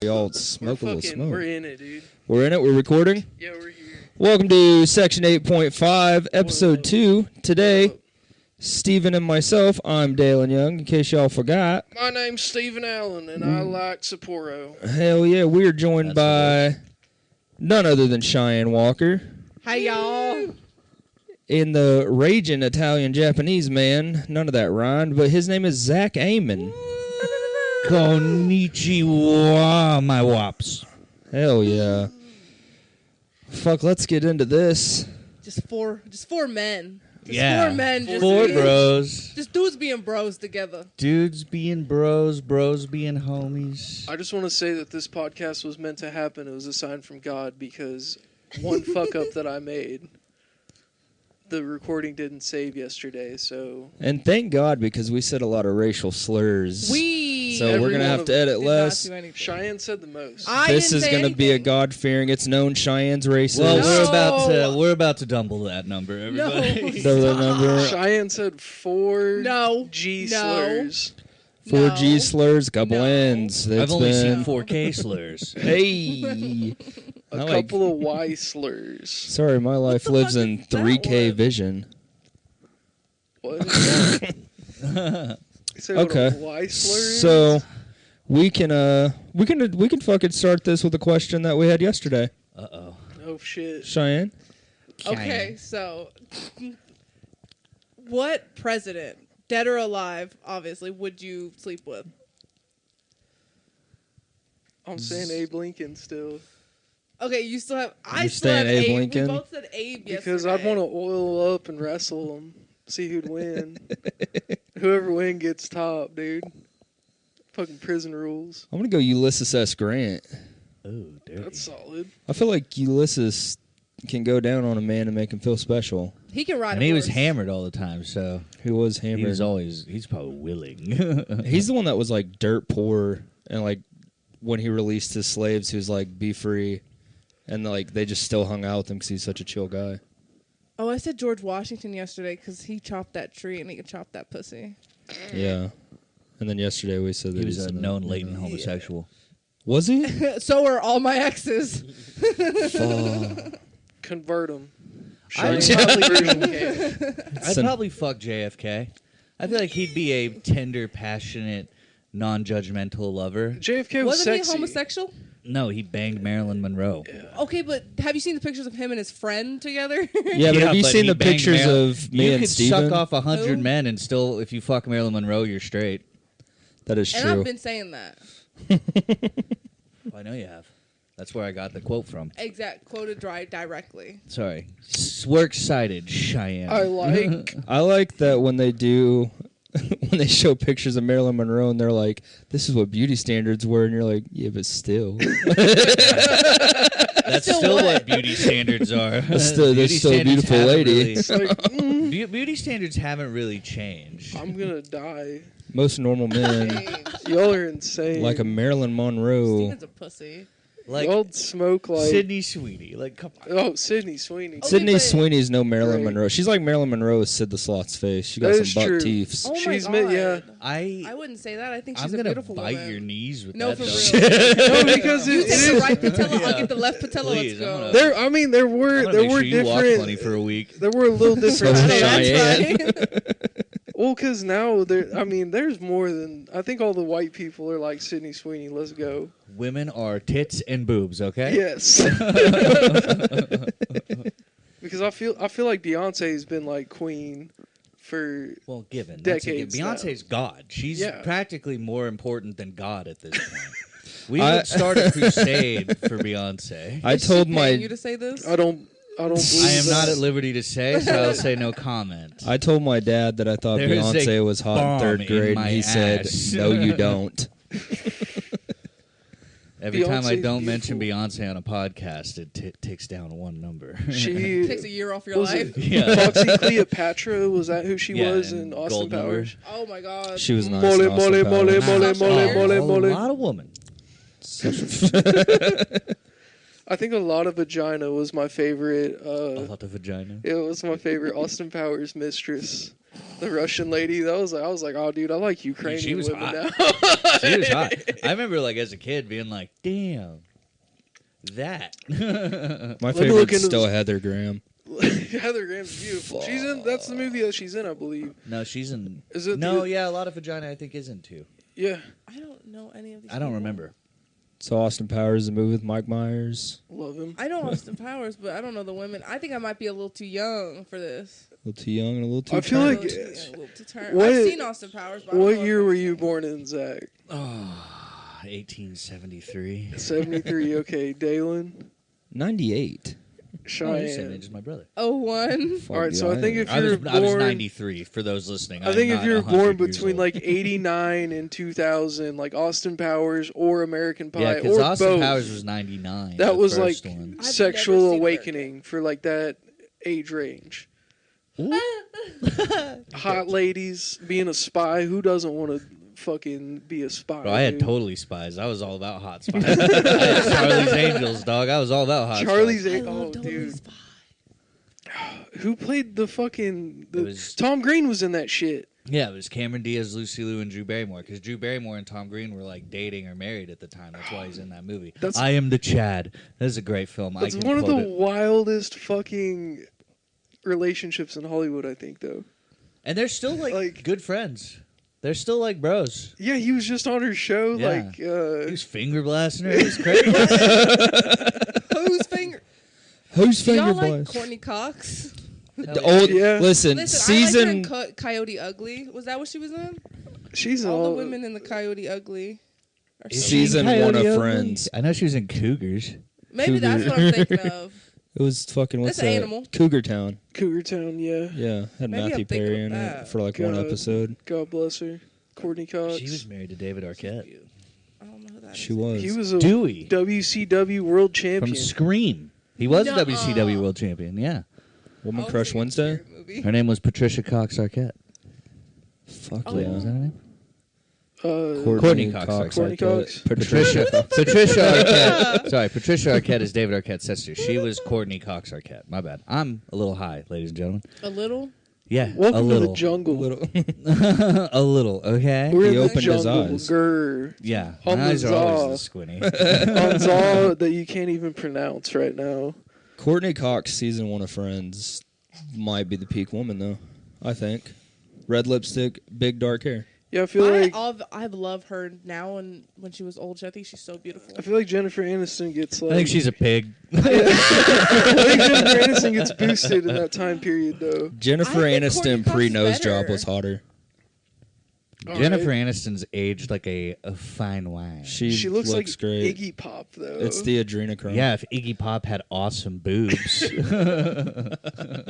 Y'all smoke a little smoke. We're in it, dude. We're in it? We're recording? Yeah, we're here. Welcome to Section 8.5, Episode 2. Today, Steven and myself, I'm Dalen Young, in case y'all forgot. My name's Steven Allen, and I like Sapporo. Hell yeah, we are joined by none other than Cheyenne Walker. Hi, y'all. In the raging Italian-Japanese man, none of that rhymed, but his name is Zach Amon. Konnichiwa, my wops. Hell yeah. Fuck, let's get into this. Just four men. Just Yeah. four men. Just Four being- bros. Just dudes being bros together. Dudes being bros, bros being homies. I just want to say that this podcast was meant to happen. It was a sign from God because one fuck up that I made, the recording didn't save yesterday, so... And thank God, because we said a lot of racial slurs. So we're going to have to edit less. Cheyenne said the most. This is going to be a God-fearing. It's known Cheyenne's racist. Well, we're about to double that number, everybody. Double that number. Cheyenne said four G slurs. 4 G slurs, couple N's. I've only seen 4K slurs. Hey. A couple of Y slurs. Sorry, my life lives in 3K vision. What? Okay. Y slurs? So we can fucking start this with a question that we had yesterday. Uh-oh. Oh shit. Cheyenne? Okay, so what president, dead or alive, obviously, would you sleep with? I'm saying Abe Lincoln still. Okay, you still have... You're saying Abe Lincoln? We both said Abe Because yesterday. I'd want to oil up and wrestle him. See who'd win. Whoever wins gets top, dude. Fucking prison rules. I'm going to go Ulysses S. Grant. Oh, dirty. That's solid. I feel like Ulysses can go down on a man and make him feel special. He can ride And a he horse. was hammered all the time, so... He was hammered. He's probably willing. He's the one that was like dirt poor, and like when he released his slaves, he was like, be free. And like they just still hung out with him because he's such a chill guy. Oh, I said George Washington yesterday because he chopped that tree and he could chop that pussy. Yeah. And then yesterday we said that he was a known latent homosexual. Was he? So are all my exes. Convert him. I'd probably fuck JFK. I feel like he'd be a tender, passionate, non-judgmental lover. JFK was Wasn't sexy. he homosexual? No, he banged Marilyn Monroe. Yeah. Okay, but have you seen the pictures of him and his friend together? Yeah, but have you seen the pictures of me and Steven? You could suck off 100 men and still, if you fuck Marilyn Monroe, you're straight. That is true. And I've been saying that. I know you have. That's where I got the quote from. Exact. Quoted directly. Sorry. Works cited, Cheyenne. I like that when they do... when they show pictures of Marilyn Monroe and they're like, this is what beauty standards were, and you're like, yeah, but still. That's still what beauty standards are. That's still a beautiful lady. Beauty standards haven't really changed. I'm going to die. Most normal men. Y'all are insane. Like a Marilyn Monroe. Steven's a pussy. Like y'all smoke like... Sydney Sweeney. Like, come on. Oh, Sydney Sweeney. Okay, Sydney Sweeney's no Marilyn Right. Monroe. She's like Marilyn Monroe with Sid the Sloth's face. She got That is some buck true. teeths. Oh She's my God. yeah. I wouldn't say that. I think she's I'm a gonna beautiful bite woman. your knees with No, that. for though. real. No, because You it take the is... right patella, Yeah. I'll get the left patella. Please, Let's I'm go. gonna- There were make sure you walk different... funny for a week. There were a little different... So That's Cheyenne. right. Well, because now, there's more than... I think all the white people are like Sydney Sweeney. Let's go. Women are tits and boobs, okay? Yes. Because I feel like Beyonce's been like queen for... Well, given. Decades Beyonce's God. She's Yeah. practically more important than God at this point. We would start a crusade for Beyonce. I Is she told paying my you to say this? I don't believe I am not that. at liberty to say, so I'll say no comment. I told my dad that I thought There is a Beyonce was hot in bomb third in grade, my and he said, ass. "No, you don't." Every time I Beyonce's don't mention beautiful. Beyonce on a podcast, it ticks down one number. She... Takes a year off your was life. it Yeah. Foxy Cleopatra? Was that who she Yeah, was and in Austin Gold Member. Powers? Oh my God. She was nice. Mole, in Austin mole, mole, Powers. mole. A lot of women. I think a lot of vagina was my favorite. A lot of vagina. It was my favorite Austin Powers mistress, the Russian lady. I was like, oh, dude, I like Ukrainian She was women hot. now. She was hot. I remember, like, as a kid being like, damn, that. My look favorite's into still this- Heather Graham. Heather Graham's beautiful. She's in. That's the movie that she's in, I believe. No, she's in. Is it No, the- yeah, a lot of vagina I think is in too. Yeah, I don't know any of these. I don't people. remember. So Austin Powers, the movie with Mike Myers. love him. I know Austin Powers, but I don't know the women. I think I might be a little too young for this. A little too young and a little too. I feel A like- little too young, a little too turned. What- I've seen Austin Powers. But I don't What know year if were I've you seen born in, Zach? Oh, 1873. 73. Okay, Dalen, 98. Oh, you're the same Cheyenne. age as my brother. 01. Fuck All right, so I yeah, think if I you're was, born, I was 93 for those listening. I think I'm if you're not born 100 years between old. like 89 and 2000, like Austin Powers or American Pie yeah, or because Austin both, Powers was 99. that the was like first one. I've sexual never seen awakening for like that age range. Hot ladies being a spy. Who doesn't want to fucking be a spy? Bro, I had dude? totally spies. I was all about hot spies. I had Charlie's Angels, dog. I was all about hot Charlie's spies. I oh love Totally dude, Spy. who played the fucking? It was- Tom Green was in that shit. Yeah, it was Cameron Diaz, Lucy Liu, and Drew Barrymore. Because Drew Barrymore and Tom Green were like dating or married at the time. That's why he's in that movie. That's- I Am the Chad. That is a great film. That's I can one of the quote it. wildest fucking relationships in Hollywood, I think, though. And they're still like good friends. They're still like bros. Yeah, he was just on her show, Yeah. like, He was finger blasting her. It was crazy. Whose finger? Who's Do y'all finger like blast? Courtney Cox? The old. Yeah. Listen, Listen, I liked her in season. Coyote Ugly. Was that what she was in? she's All the all women in the Coyote Ugly. Or Is something. she in Season Coyote one of Ugly? Friends. I know she was in Cougars. Maybe that's what I'm thinking of. It was fucking what's That's an that? animal. Cougar Town. Cougar Town, yeah. Yeah, had Maybe I'm Matthew thinking Perry of in that. it for like one God. episode. God bless her. Courtney Cox. She was married to David Arquette. I don't know who that She is. was. He was a Dewey WCW World from Champion. Scream. He was a Nuh-uh. WCW World Champion, yeah. Woman Oh, Crush it's a Wednesday. scary movie. Her name was Patricia Cox Arquette. Fuck Oh, yeah. Was that her name? Courtney Cox. Courtney Cox. Patricia. Patricia Arquette. Sorry, Patricia Arquette is David Arquette's sister. She was Courtney Cox Arquette. My bad. I'm a little high, ladies and gentlemen. A little? Yeah, Welcome a to little. the jungle. A little, okay? We're He in the opened his jungle. eyes. Grr. Yeah, On my the eyes are always Zaw. this squinty. On Zaw that you can't even pronounce right now. Courtney Cox, season one of Friends, might be the peak woman though. I think. Red lipstick, big dark hair. Yeah, I feel like I love her now and when she was old. I think she's so beautiful. I feel like Jennifer Aniston gets like I think she's a pig. I think Jennifer Aniston gets boosted in that time period though. Jennifer I think Aniston Courtney Cox pre is nose job better. was hotter. Jennifer Alright. Aniston's aged like a fine wine. She looks like great. Iggy Pop though. It's the adrenochrome. Yeah, if Iggy Pop had awesome boobs.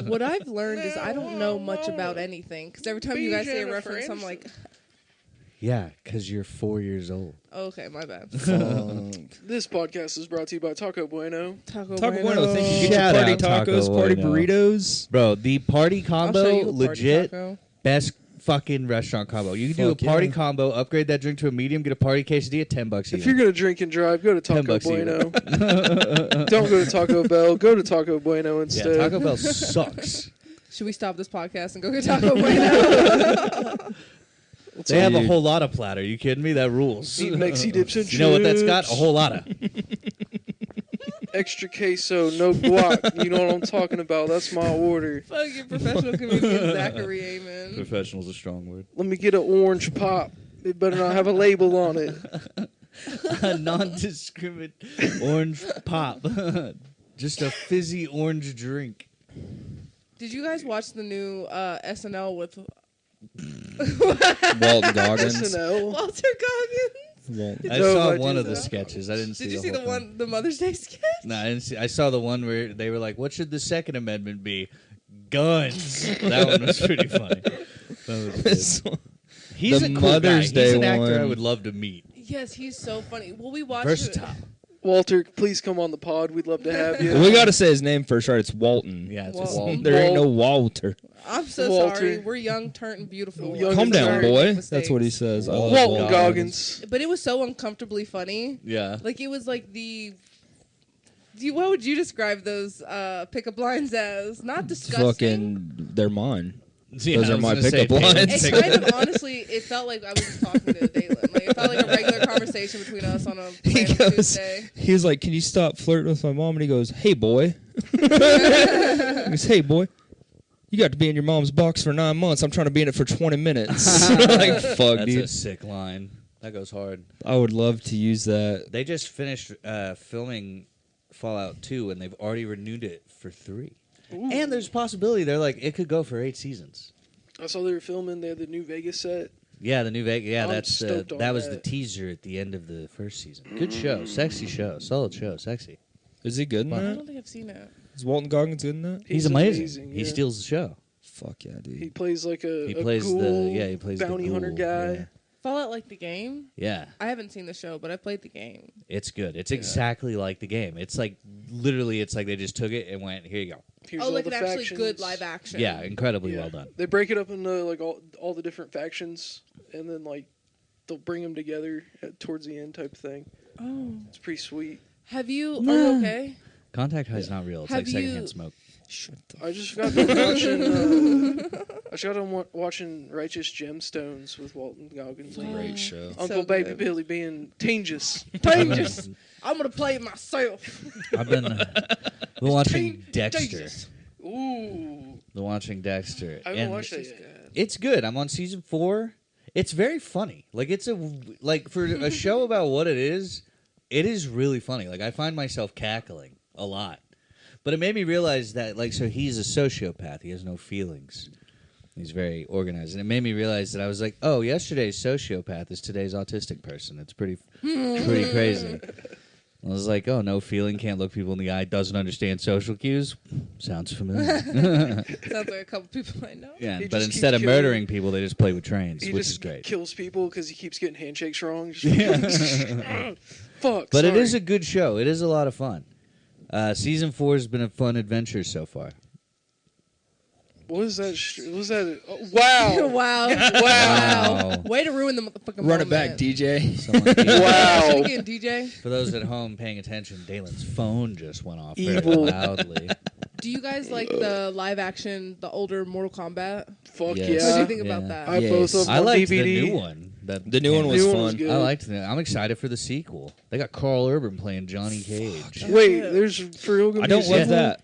What I've learned is I don't know much about anything because every time you Be guys say a Jennifer reference, I'm Aniston. like, Yeah, because you're 4 years old. oh, okay, my bad. This podcast is brought to you by Taco Bueno. Taco Taco Bueno, thank you. Get Shout your party out Taco tacos, party Bueno. burritos. Bro, the party I'll show combo, you a party legit taco. best fucking restaurant combo. You can do a Fuck party yeah. combo, upgrade that drink to a medium, get a party quesadilla, $10 If even. you're gonna drink and drive, go to Taco $10 even. Bueno. Don't go to Taco Bell. Go to Taco Bueno Yeah, instead. Taco Bell sucks. Should we stop this podcast and go get Taco Bueno? They have a you. whole lot of platter. You kidding me? That rules. Eat Mexi dips and You know what that's got? A chips. whole lot of. Extra queso, no guac. You know what I'm talking about. That's my order. Fucking professional comedian Zachary Amon. Professional's a strong word. Let me get an orange pop. It better not have a label on it. A non-discriminate orange pop. Just a fizzy orange drink. Did you guys watch the new SNL with Walton Goggins. SNL. Walter Goggins? Walton. I No, saw I one of didn't. the sketches. I didn't see Did you the see whole the thing. one, the Mother's Day sketch? No, I didn't see. I saw the one where they were like, "What should the Second Amendment be?" Guns. That one was pretty funny. That was good. He's The a cool Mother's guy. He's Day an actor I one. would love to meet. Yes, he's so funny. Well, we watched Versatile. Walter, please come on the pod. We'd love to have you. We got to say his name first, right? It's Walton. Yeah, it's Well, a wall. There ain't no Walter. I'm so Walter. sorry. We're young, turnt, and beautiful. Young Calm and down, sorry. boy. Mistakes. That's what he says. I love Walton Goggins. But it was so uncomfortably funny. Yeah. Like, it was like what would you describe those pickup lines as? Not disgusting. Fucking, they're mine. Yeah, Those I are was my gonna say pickup Dalen. lines. It kind of honestly, it felt like I was just talking to Dalen. Like it felt like a regular conversation between us on a He random goes, Tuesday. he was like, "Can you stop flirting with my mom?" And he goes, "Hey, boy." He goes, "Hey, boy. You got to be in your mom's box for 9 months. I'm trying to be in it for 20 minutes." Like, fuck, That's dude. a sick line. That goes hard. I would love to use that. They just finished filming Fallout 2, and they've already renewed it for 3. Ooh. And there's a possibility they're like, it could go for 8 seasons. I saw they were filming. They had the new Vegas set. Yeah, the new Vegas. Yeah, I'm that's stoked on that was the that. teaser at the end of the first season. Good show, sexy show, solid show, sexy. Is he good in I that? don't think I've seen it. Is Walton Goggins good in that? He's amazing. He yeah. steals the show. Fuck yeah, dude. He plays like He a plays ghoul, he plays bounty the hunter ghoul, guy. Fallout like the game. Yeah. I haven't seen the show, but I played the game. It's good. It's exactly like the game. It's like literally, it's like they just took it and went, here you go. Here's Oh, all like the an actually factions. good live action. Yeah, incredibly Yeah. well done. They break it up into like all the different factions, and then like they'll bring them together towards the end type thing. Oh. It's pretty sweet. Have you? Are you okay? Contact high is not real. It's Have like secondhand you- smoke. Shut the I just got done watching. I just got done watching Righteous Gemstones with Walton Goggins. Wow. great show. So Uncle Baby good. Billy being dangerous. Dangerous. I'm gonna play it myself. I've been watching Dexter. Dangerous. Ooh, Been watching Dexter. I haven't and watched that It's yet. good. It's good. I'm on season 4. It's very funny. Like it's for a show about what it is really funny. Like I find myself cackling a lot. But it made me realize that so he's a sociopath. He has no feelings. He's very organized. And it made me realize that I was like, "Oh, yesterday's sociopath is today's autistic person." It's pretty crazy. I was like, "Oh, no feeling, can't look people in the eye, doesn't understand social cues." Sounds familiar. Sounds like a couple people I know. Yeah, He but just instead of keeps killing- murdering people, they just play with trains, He which just is great. kills people because he keeps getting handshakes wrong. Fuck. But it sorry. is a good show. It is a lot of fun. Season 4 has been a fun adventure so far. What is that? What was that? Oh, wow. Wow. Wow. Way to ruin the motherfucking Run it moment. back, DJ. Someone Wow. Say it again, DJ. For those at home paying attention, Dalen's phone just went off very Evil. loudly. Do you guys like the live action, the older Mortal Kombat? Fuck Yes. What do you yeah. think about Yeah. that? I have Yes. both of them I on liked DVD. the new one. The new one was New one was fun. good. I liked it. I'm excited for the sequel. They got Carl Urban playing Johnny Cage. Wait, Yeah. there's for real gonna I be a don't love sequel? that.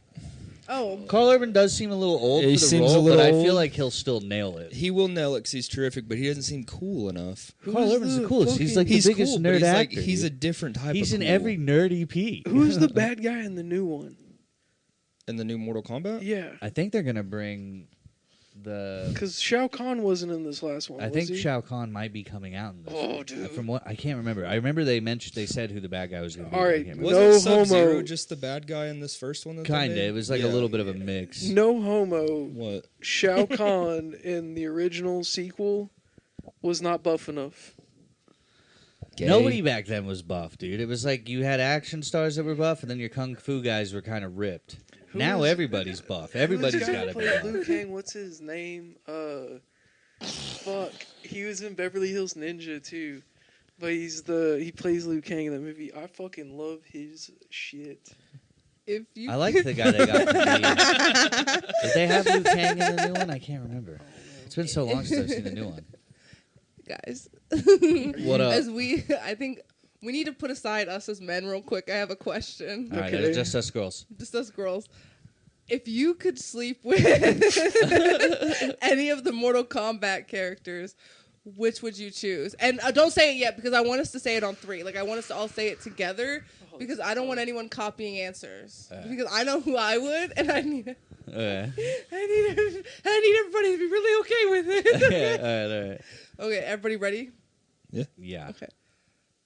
Oh, Carl Urban does seem a little old He for the seems a role, little but I feel old. like he'll still nail it. He will nail it 'cause he's terrific, but he doesn't seem cool enough. Carl Urban's the coolest. He's like He's the biggest cool, but nerd he's actor. he's a dude. different type He's of in cool. every nerd EP. Who's the bad guy in the new one? In the new Mortal Kombat? Yeah, I think they're gonna bring the. because Shao Kahn wasn't in this last one. I was think he? Shao Kahn might be coming out in this. Oh, one. dude. From what I can't remember. I remember they said who the bad guy was going to be. All but I right, can't No remember. Wasn't Sub-Zero homo. just the bad guy in this first one? That they Kinda. made? It was like a Yeah. little bit of a mix. No homo. What? Shao Kahn in the original sequel was not buff enough. Gay. Nobody back then was buff, dude. It was like you had action stars that were buff, and then your kung fu guys were kind of ripped. Who Now was- everybody's buff. Everybody's Who's the guy got that to be played buff. Liu Kang, what's his name? Fuck. He was in Beverly Hills Ninja too. But he plays Liu Kang in that movie. I fucking love his shit. if you I like the guy they got to be. Did they have Liu Kang in the new one? I can't remember. It's been so long since I've seen the new one. guys. What up? I think we need to put aside us as men real quick. I have a question. All right, Okay. just us girls. Just us girls. If you could sleep with any of the Mortal Kombat characters, which would you choose? And don't say it yet because I want us to say it on 3. Like I want us to all say it together because I don't want anyone copying answers. Because I know who I would, and I need everybody to be really okay with it. all right. Okay, everybody ready? Yeah. Okay.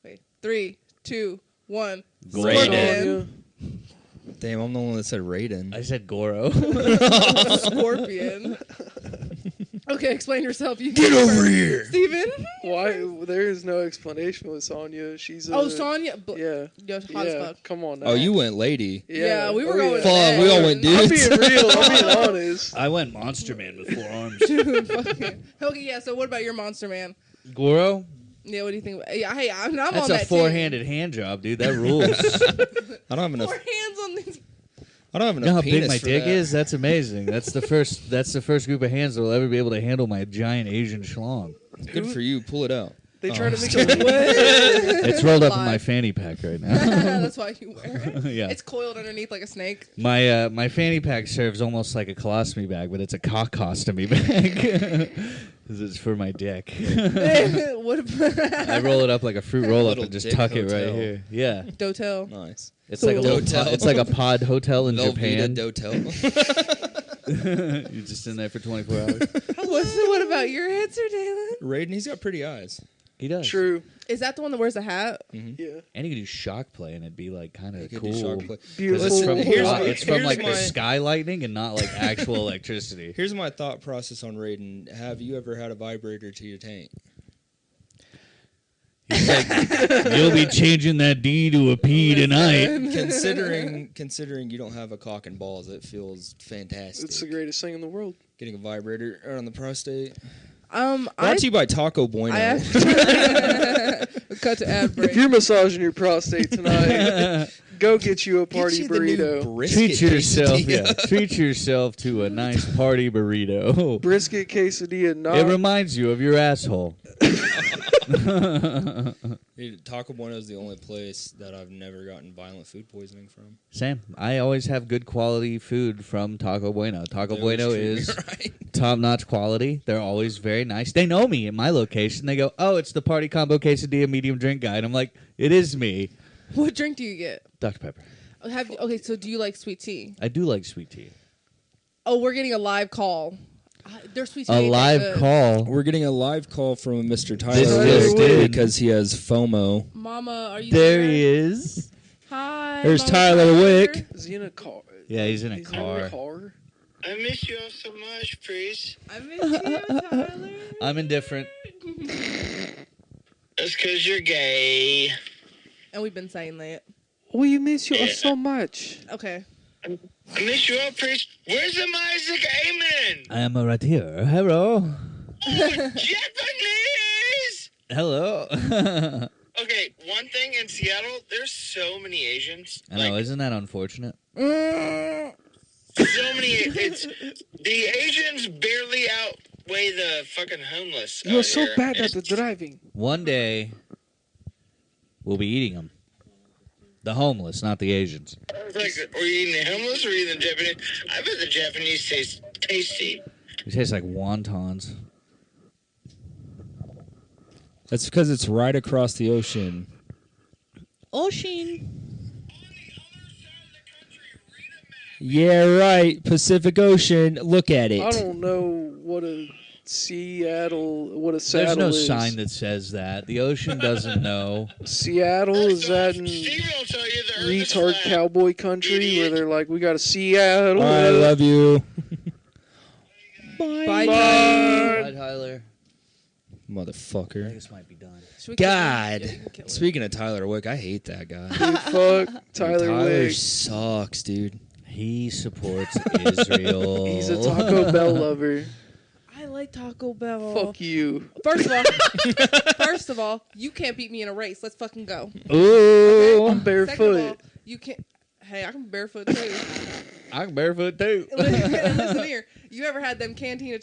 Wait. 3, 2, 1. Raiden. Scorpion. Damn, I'm the one that said Raiden. I said Goro. Scorpion. Okay, explain yourself. You Get go over first. here. Steven? Why? There is no explanation with Sonya. She's a, Oh, Sonya. Yeah. Yo, hot as Yeah. fuck. Come on now. Oh, you went lady. Yeah, we were Oh, going yeah. Fuck, we all went I'm dudes. being real. I'm being honest. I went Monster Man with 4 arms. Dude, fucking. Okay, yeah, so what about your Monster Man? Goro? Yeah, what do you think? Yeah, hey, I'm on That's that a 4-handed hand job, dude. That rules. I don't have team. enough. 4 hands on these. I don't have You enough know how penis big my for dick that. is? That's amazing. That's the first group of hands that will ever be able to handle my giant Asian schlong. Good for you. Pull it out. They Oh. try to make a It's rolled up in my Live. fanny pack right now. That's why you wear it. Yeah. It's coiled underneath like a snake. My fanny pack serves almost like a colostomy bag, but it's a cockostomy bag. 'Cause it's for my dick. What I roll it up like a fruit roll up Little and just dick tuck it right hotel. here. Yeah. Dotel. Nice. It's like a little Dotel. it's like a pod hotel in Velveeta Japan. Dotel. You're just in there for 24 hours. What about your answer, Dalen? Raiden, he's got pretty eyes. He does. True. Is that the one that wears a hat? Yeah. And he could do shock play and it'd be like kind He of could cool. do shark play. Beautiful. It's from, Here's it's from here's like my- the sky lightning and not like actual electricity. Here's my thought process on Raiden. Have you ever had a vibrator to your tank? He's like, you'll be changing that D to a P tonight. Considering you don't have a cock and balls, it feels fantastic. It's the greatest thing in the world. Getting a vibrator on the prostate. I Brought to you by Taco Bueno. cut to ad break. If you're massaging your prostate tonight, go get you a party Get you the new burrito. brisket Treat yourself, quesadilla. treat yourself to a nice party burrito. Brisket quesadilla, not It reminds you of your asshole. Dude, Taco Bueno is the only place that I've never gotten violent food poisoning from. Sam, I always have good quality food from Taco Bueno. Taco They Bueno always is treat me right. top-notch quality. They're always very nice. They know me at my location. They go, oh, it's the party combo quesadilla medium drink guy. And I'm like, it is me. What drink do you get? Dr. Pepper. Okay, so do you like sweet tea? I do like sweet tea. Oh, we're getting a live call. Their sweet tea A ain't that live good. call. We're getting a live call from Mr. Tyler This just Wick in. because he has FOMO. Mama, are you There there? he is. Hi. There's Mama Tyler Wick. Is he in a car? Yeah, he's in a He's car. in a car. I miss you all so much, Priest. I miss you, Tyler. I'm indifferent. That's because you're gay. And we've been saying that. We miss you all Yeah. so much. Okay. I miss you all, Priest. Where's the Isaac Amon? I am right here. Hello. Oh, Japanese! Hello. Okay, one thing in Seattle, there's so many Asians. I know, isn't that unfortunate? So many. It's the Asians barely outweigh the fucking homeless. You're out so here. bad at It's- the driving. One day, we'll be eating them. The homeless, not the Asians. It's like, are you eating the homeless or are you eating the Japanese? I bet the Japanese taste tasty. It tastes like wontons. That's because it's right across the ocean. Ocean. Yeah, right. Pacific Ocean. Look at it. I don't know what a Seattle, what a saddle There's no is. sign that says that. The ocean doesn't know. Seattle, is that in Steven will tell you the Earth is retard flat. cowboy country where they're like, we got a Seattle. I love you. Bye. Bye. Bye, Tyler. I think Mother this might be done. Should we kill him? God. Yeah, you can kill him. Speaking of Tyler Wick, I hate that guy. Dude, fuck Tyler Wick. sucks, dude. He supports Israel. He's a Taco Bell lover. I like Taco Bell. Fuck you. First of all, you can't beat me in a race. Let's fucking go. Ooh. I'm Second of all, barefoot. you can't. Hey, I can barefoot too. I'm barefoot too. Listen here. You ever had them cantina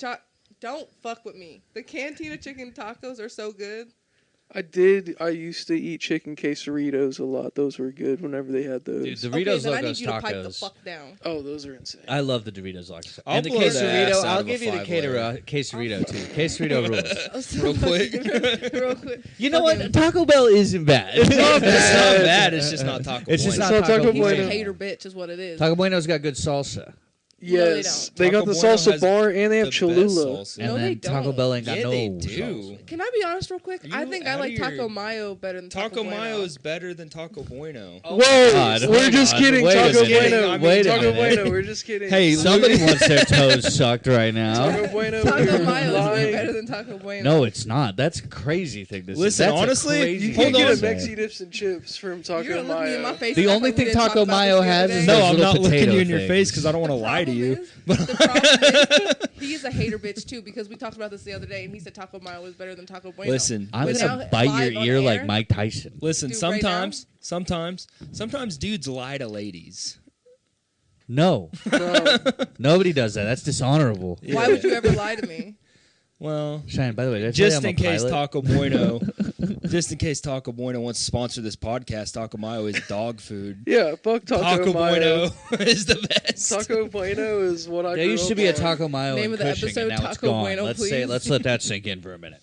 Don't fuck with me. The cantina chicken tacos are so good. I used to eat chicken quesadillas a lot. Those were good whenever they had those. Dude, Okay, Doritos then I Locos need you to pipe the Tacos. fuck down. Oh, those are insane. I love the Doritos Locos. I'll And the blow the ass quesarito, out I'll of a give you the five-layer. quesarito too. Quesarito rules. Oh, so Real quick. Real quick. You know Okay. what? Taco Bell isn't bad. It's not bad. It's just not Taco It's just Bueno. not Taco Taco He's Bueno. a hater bitch is what it is. Taco Bueno's got good salsa. Yes, No, they got Taco the Bueno salsa has bar and they have the best Cholula. salsa. And No, then they Taco don't. Bell ain't got Yeah, no they salsa. do. Can I be honest real quick? I You think I outta like your- Taco Mayo better than Taco Taco Bueno. Mayo is better than Taco Bueno. Whoa, God, we're hold just on. kidding. Wait a Taco minute. Bueno. I mean, Wait a Taco minute. Bueno. We're just kidding. Hey, Somebody wants their toes sucked right now. Taco Bueno. Taco we're Mayo is way lying. better than Taco Bueno. No, it's not. That's a crazy thing to say. Listen, That's a honestly, crazy You thing can't Hold get on. a to say. Mexi dips and chips from Taco You're gonna look me in my Mayo. face. The and act only like we thing didn't talk Taco about Mayo this the has other is day. No, those I'm little not looking potato you in your things. face because I don't want to The lie to problem you. is- the problem is, he's a hater bitch too because we talked about this the other day and he said Taco Mayo was better than Taco Bueno. Listen, I'm But gonna now, bite live your on ear air, like Mike Tyson. Listen. Dude, right Sometimes dudes lie to ladies. No. Bro, Nobody does that. That's dishonorable. Why would you ever lie to me? Well, Cheyenne, by the way, did I tell you just I'm in a case pilot? Taco Bueno, just in case Taco Bueno wants to sponsor this podcast, Taco Mayo is dog food. yeah, fuck Taco Mayo. Bueno is the best. Taco Bueno is what I There grew used to up be a on. Taco Mayo Name in of the Cushing, episode, and now it's Taco gone. Bueno, Let's please. let that sink in for a minute.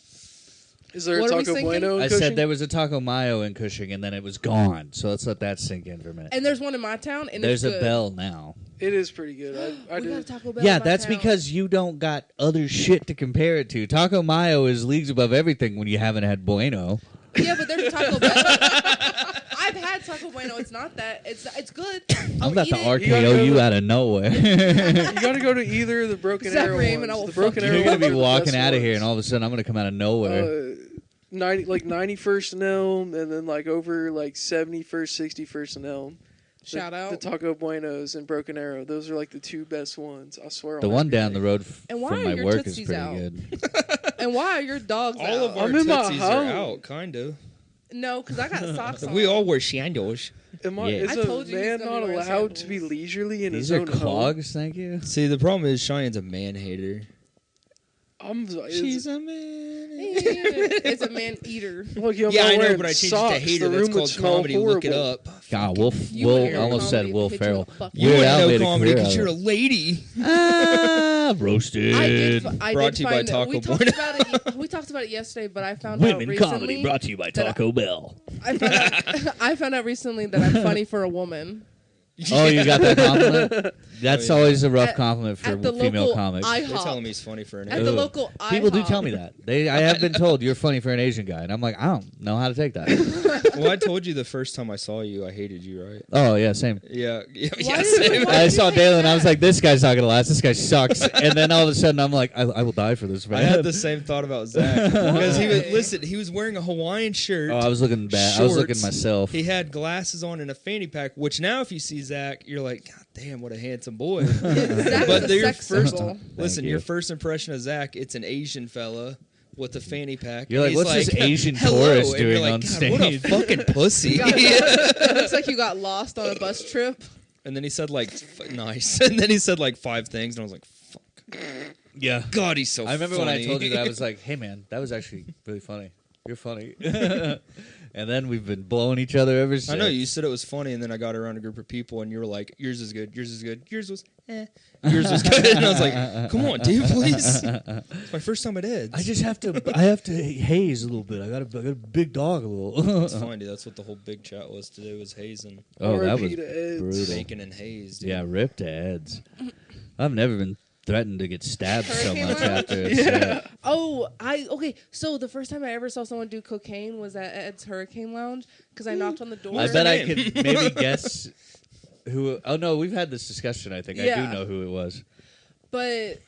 Is there a What are we Taco thinking? Bueno in I Cushing? said there was a Taco Mayo in Cushing, and then it was gone. So let's let that sink in for a minute. And there's one in my town, and There's it's a good. Bell now. It is pretty good. I We got a did. Taco Bell Yeah, in my that's town. because you don't got other shit to compare it to. Taco Mayo is leagues above everything when you haven't had Bueno. Yeah, but there's a Taco Bell. I've had Taco Bueno. It's not that. It's good. I'm about to RKO RKO you out of nowhere. You got to go to either of the Broken Zach Arrow Raymond, I ones. will The Broken fuck Arrow You're gonna ones be are the walking best out of here, ones. and all of a sudden I'm gonna come out of nowhere. 91st and Elm, and then like over like 71st, 61st and Elm. Shout the out. Taco Buenos and Broken Arrow. Those are like the two best ones. I swear. The on one down the everything. road And why from are my your work is Tootsies pretty out? good. And why are your dogs All out? of our I'm in my Tootsies are house. out, kind of. No, because I got socks on. We all wear sandals. Am I, Yeah. Is I a told you he's man gonna not be wearing allowed to be sandals. leisurely in These his are own home? clogs, thank you. See, the problem is Cheyenne's a man hater. She's a man. It's a man eater. Look, yo, I'm Yeah, not I know, wearing but I changed socks. it to hater. The That's room would called smell comedy. Look it horrible. up. God, You Will ain't I almost comedy, said Will bitch, Ferrell. you a fucking- You Weird ain't Al no made a comedy career because out you're of a it. lady. Roasted. I Brought did to you by find Taco we talked Bueno. about it. We talked about it yesterday, but I found out Women recently. comedy brought to you by that Taco Bell. I found out recently that I'm funny for a woman. Oh, you got that compliment? That's Oh, yeah. always a rough At- compliment for at the female local comics. They're IHOP. telling me he's funny for an At age. the Ugh. local IHOP. People do tell me that. I have been told you're funny for an Asian guy, and I'm like, I don't know how to take that. Well, I told you the first time I saw you, I hated you, right? Oh yeah, same. Yeah. Yeah. Why Yes. did- why I did saw you hate Dalen, I was that? like, this guy's not gonna last. This guy sucks. And then all of a sudden, I'm like, I will die for this I man. had the same thought about Zach because he was Why? he was wearing a Hawaiian shirt. Oh, I was looking bad. I was looking shorts. myself. He had glasses on and a fanny pack. Which now, if you see Zach, you're like, God damn, what a handsome boy. Zach's But a your sex first, symbol. listen, you. your first impression of Zach, it's an Asian fella with a fanny pack. You're and like, he's what's this Asian "Hello," tourist and you're doing like, on God, what a stage? fucking pussy. It looks like you got lost on a bus trip. And then he said like, nice. And then he said like 5 things, and I was like, fuck. Yeah. God, he's so. I remember when I told you that, I funny. was like, hey man, that was actually really funny. You're funny. And then we've been blowing each other ever since. I know you said it was funny, and then I got around a group of people, and you were like, "Yours is good. Yours is good. Yours was, yours was good." And I was like, "Come on, dude, please." It's my first time at Ed's. I just have to haze a little bit. I got a big dog a little. It's funny. That's what the whole big chat was today. Was hazing, Oh, that was R.I.P. to Eds. brutal. bacon and haze. Dude. Yeah, rip to Eds. I've never been threatened to get stabbed so Hurricane much Lounge? after it's Oh, okay. So the first time I ever saw someone do cocaine was at Ed's Hurricane Lounge because I knocked on the door. I What's bet her I name? could maybe guess who. Oh no, we've had this discussion. I think I Yeah. do know who it was. But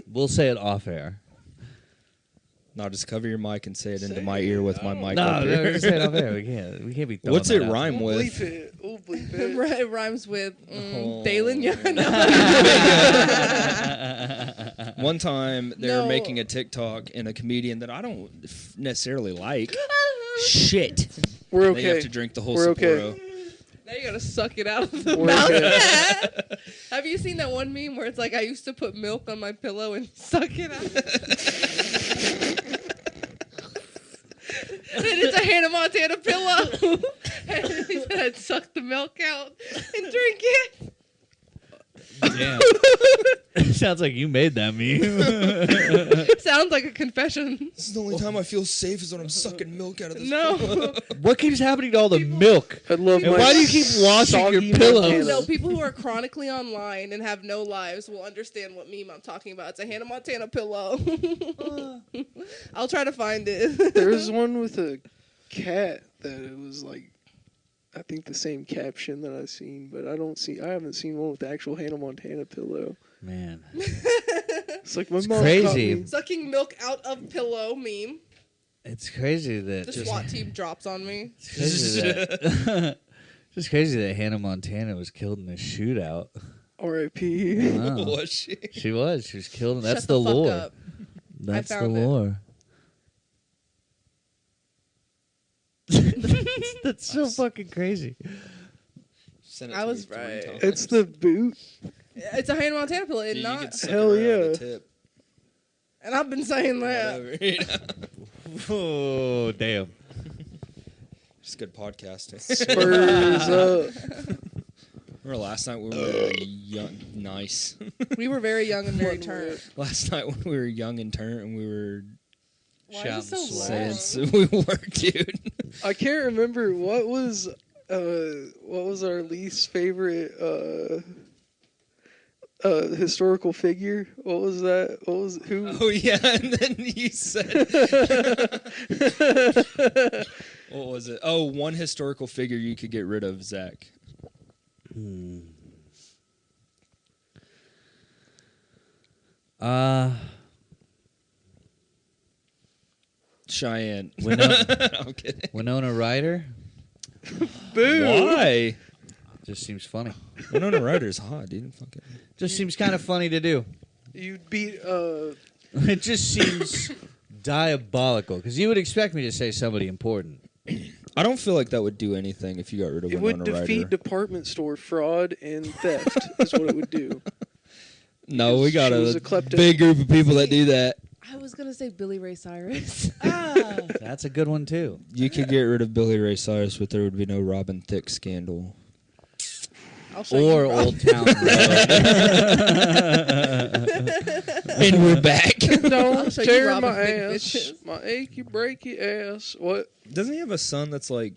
We'll say it off air. Now just cover your mic and say it into Say my it. ear with my mic. No, up we're here. gonna say it off air. We can't. We can't be. throwing What's that it out rhyme We'll with? bleep it. We'll bleep it. it rhymes with Oh. Dalen. Yeah, no. One time they were No. making a TikTok and a comedian that I don't necessarily like. Shit. We're They have okay. to drink the whole We're okay. Sapporo. Now you gotta suck it out of the We're mouth. okay. Have you seen that one meme where it's like I used to put milk on my pillow and suck it out? And it's a Hannah Montana pillow. And he said I'd suck the milk out and drink it. Damn. Sounds like you made that meme. Sounds like a confession. This is the only time I feel safe is when I'm sucking milk out of this. No. What keeps happening to all the milk? I love And my why do you keep washing your soggy pillows? Montana. No, people who are chronically online and have no lives will understand what meme I'm talking about. It's a Hannah Montana pillow. I'll try to find it. There was one with a cat that it was like, I think the same caption that I've seen, but I haven't seen one with the actual Hannah Montana pillow. Man, It's like my mom crazy. caught me. Sucking milk out of pillow meme. it's crazy that The SWAT team drops on me. it's crazy that just crazy that Hannah Montana was killed in a shootout. R.I.P. Wow. Was she? She was killed. That's Shut the fuck lore. up. That's the found it. lore. That's so fucking crazy. Send it I to was me 3 right. times. It's the boot. It's a Hannah Montana pillow. Dude, you Not, could suck Hell it around yeah. the tip. and I've been saying that. Whatever. You know? Oh, damn. Just good podcasting. Spurs up. Remember last night when we were young? Nice. We were very young and very One turned. Last night when we were young and Turnt and we were Why Shouting is it so slang. long? saying we were, dude. I can't remember what was our least favorite historical figure. What was that? What was who? Oh yeah, and then you said what was it? Oh, one historical figure you could get rid of, Zach. Cheyenne. I'm kidding. Winona Ryder Boo! Why? just seems funny. Winona Ryder's hot, dude. Fucking. Just seems kind of funny to do. You'd beat It just seems diabolical because you would expect me to say somebody important. I don't feel like that would do anything if you got rid of it Winona would defeat Ryder. department store fraud and theft. Is what it would do. No, we got She was a a klepto. big group of people that do that. I was gonna say Billy Ray Cyrus. That's a good one too. You could get rid of Billy Ray Cyrus, but there would be no Robin Thicke scandal. I'll show you Or Rob. Old Town Road. And we're back. I'll Don't show you tear Robin my Big ass. Bitches. My achy breaky ass. What? Doesn't he have a son that's like?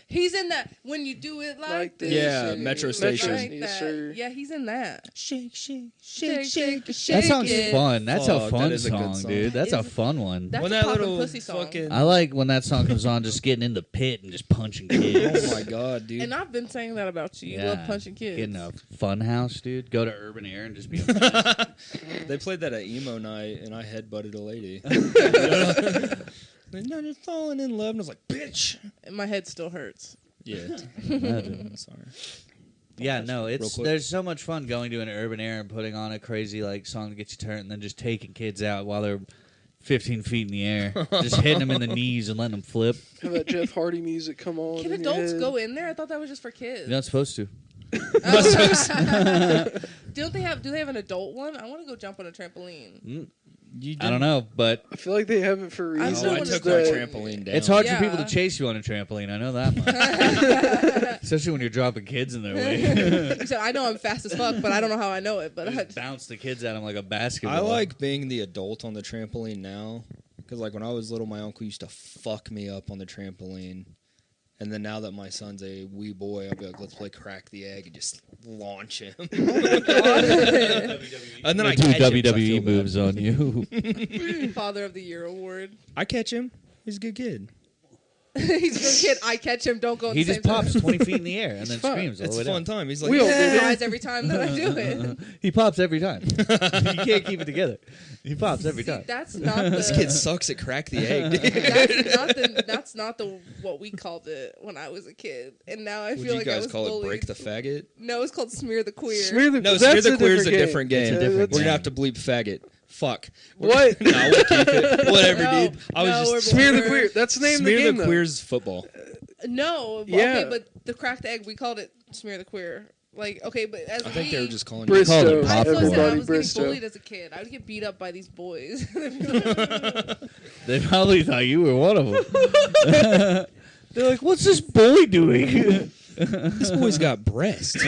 He's in that when you do it like Like this. this. Yeah, Metro Station. Like Yes, that. sir. Yeah, he's in that. Shake, shake, Shake, shake, That shake sounds it. fun. That's Fuck, a fun that is a good song, song. dude. That's That a is- fun one. That's when a that poppin' little pussy song. fucking. I like when that song comes on, just getting in the pit and just punching kids. Oh my god, dude. And I've been saying that about you. You love punching kids. Get in a fun house, dude. Go to Urban Air and just be a They played that at emo night, and I headbutted a lady. No, you're falling in love, and I was like, "Bitch." And my head still hurts. Yeah. Imagine. Sorry. Yeah, no, Real it's quick. there's so much fun going to an Urban Air and putting on a crazy like song to get you turned, and then just taking kids out while they're 15 feet in the air, just hitting them in the knees and letting them flip. Have that Jeff Hardy music come on. Can in your adults head. go in there? I thought that was just for kids. You're not supposed to. Don't they have? Do they have an adult one? I want to go jump on a trampoline. You I don't know, but I feel like they have it for I reasons. still I wanna took say- my trampoline down. it's hard Yeah. for people to chase you on a trampoline. I know that much. Especially when you're dropping kids in their way. You said, I know I'm fast as fuck, but I don't know how I know it. But I, Just bounce the kids at them like a basketball. I like being the adult on the trampoline now, because like when I was little, my uncle used to fuck me up on the trampoline, and then now that my son's a wee boy, I'll be like, let's play crack the egg and just launch him. And then I do catch him, so I feel WWE bad. moves on you. Father of the Year award. I catch him. He's a good kid. He's a good kid. I catch him. Don't go. At He the just same pops time. 20 feet in the air and then fun. screams all It's the a way fun down. time. He's like, We all He did it. cries every time that I do it. He pops every time. You can't keep it together. He pops every time. That's not the. this kid sucks at crack the egg, dude. That's not the what we called it when I was a kid, and now I Would feel you like I guys was call bullied. it break the faggot? No, it's called smear the queer. Smear the, No, that's Smear the Queer is a game. different game. It's a different We're game. gonna have to bleep faggot. Fuck. What? No, we'll keep it. Whatever, No, dude. I was no, just we're Smear the Smear- queer. That's the name Smear of the game. the Queer's football. No, Yeah. okay, but the cracked egg we called it smear the queer. Like okay, but as I think they were just calling Bristow. you. Call it I, pop feel like I Everybody was Bristow. getting bullied as a kid. I would get beat up by these boys. They probably thought you were one of them. They're like, what's this boy doing? This boy's got breasts.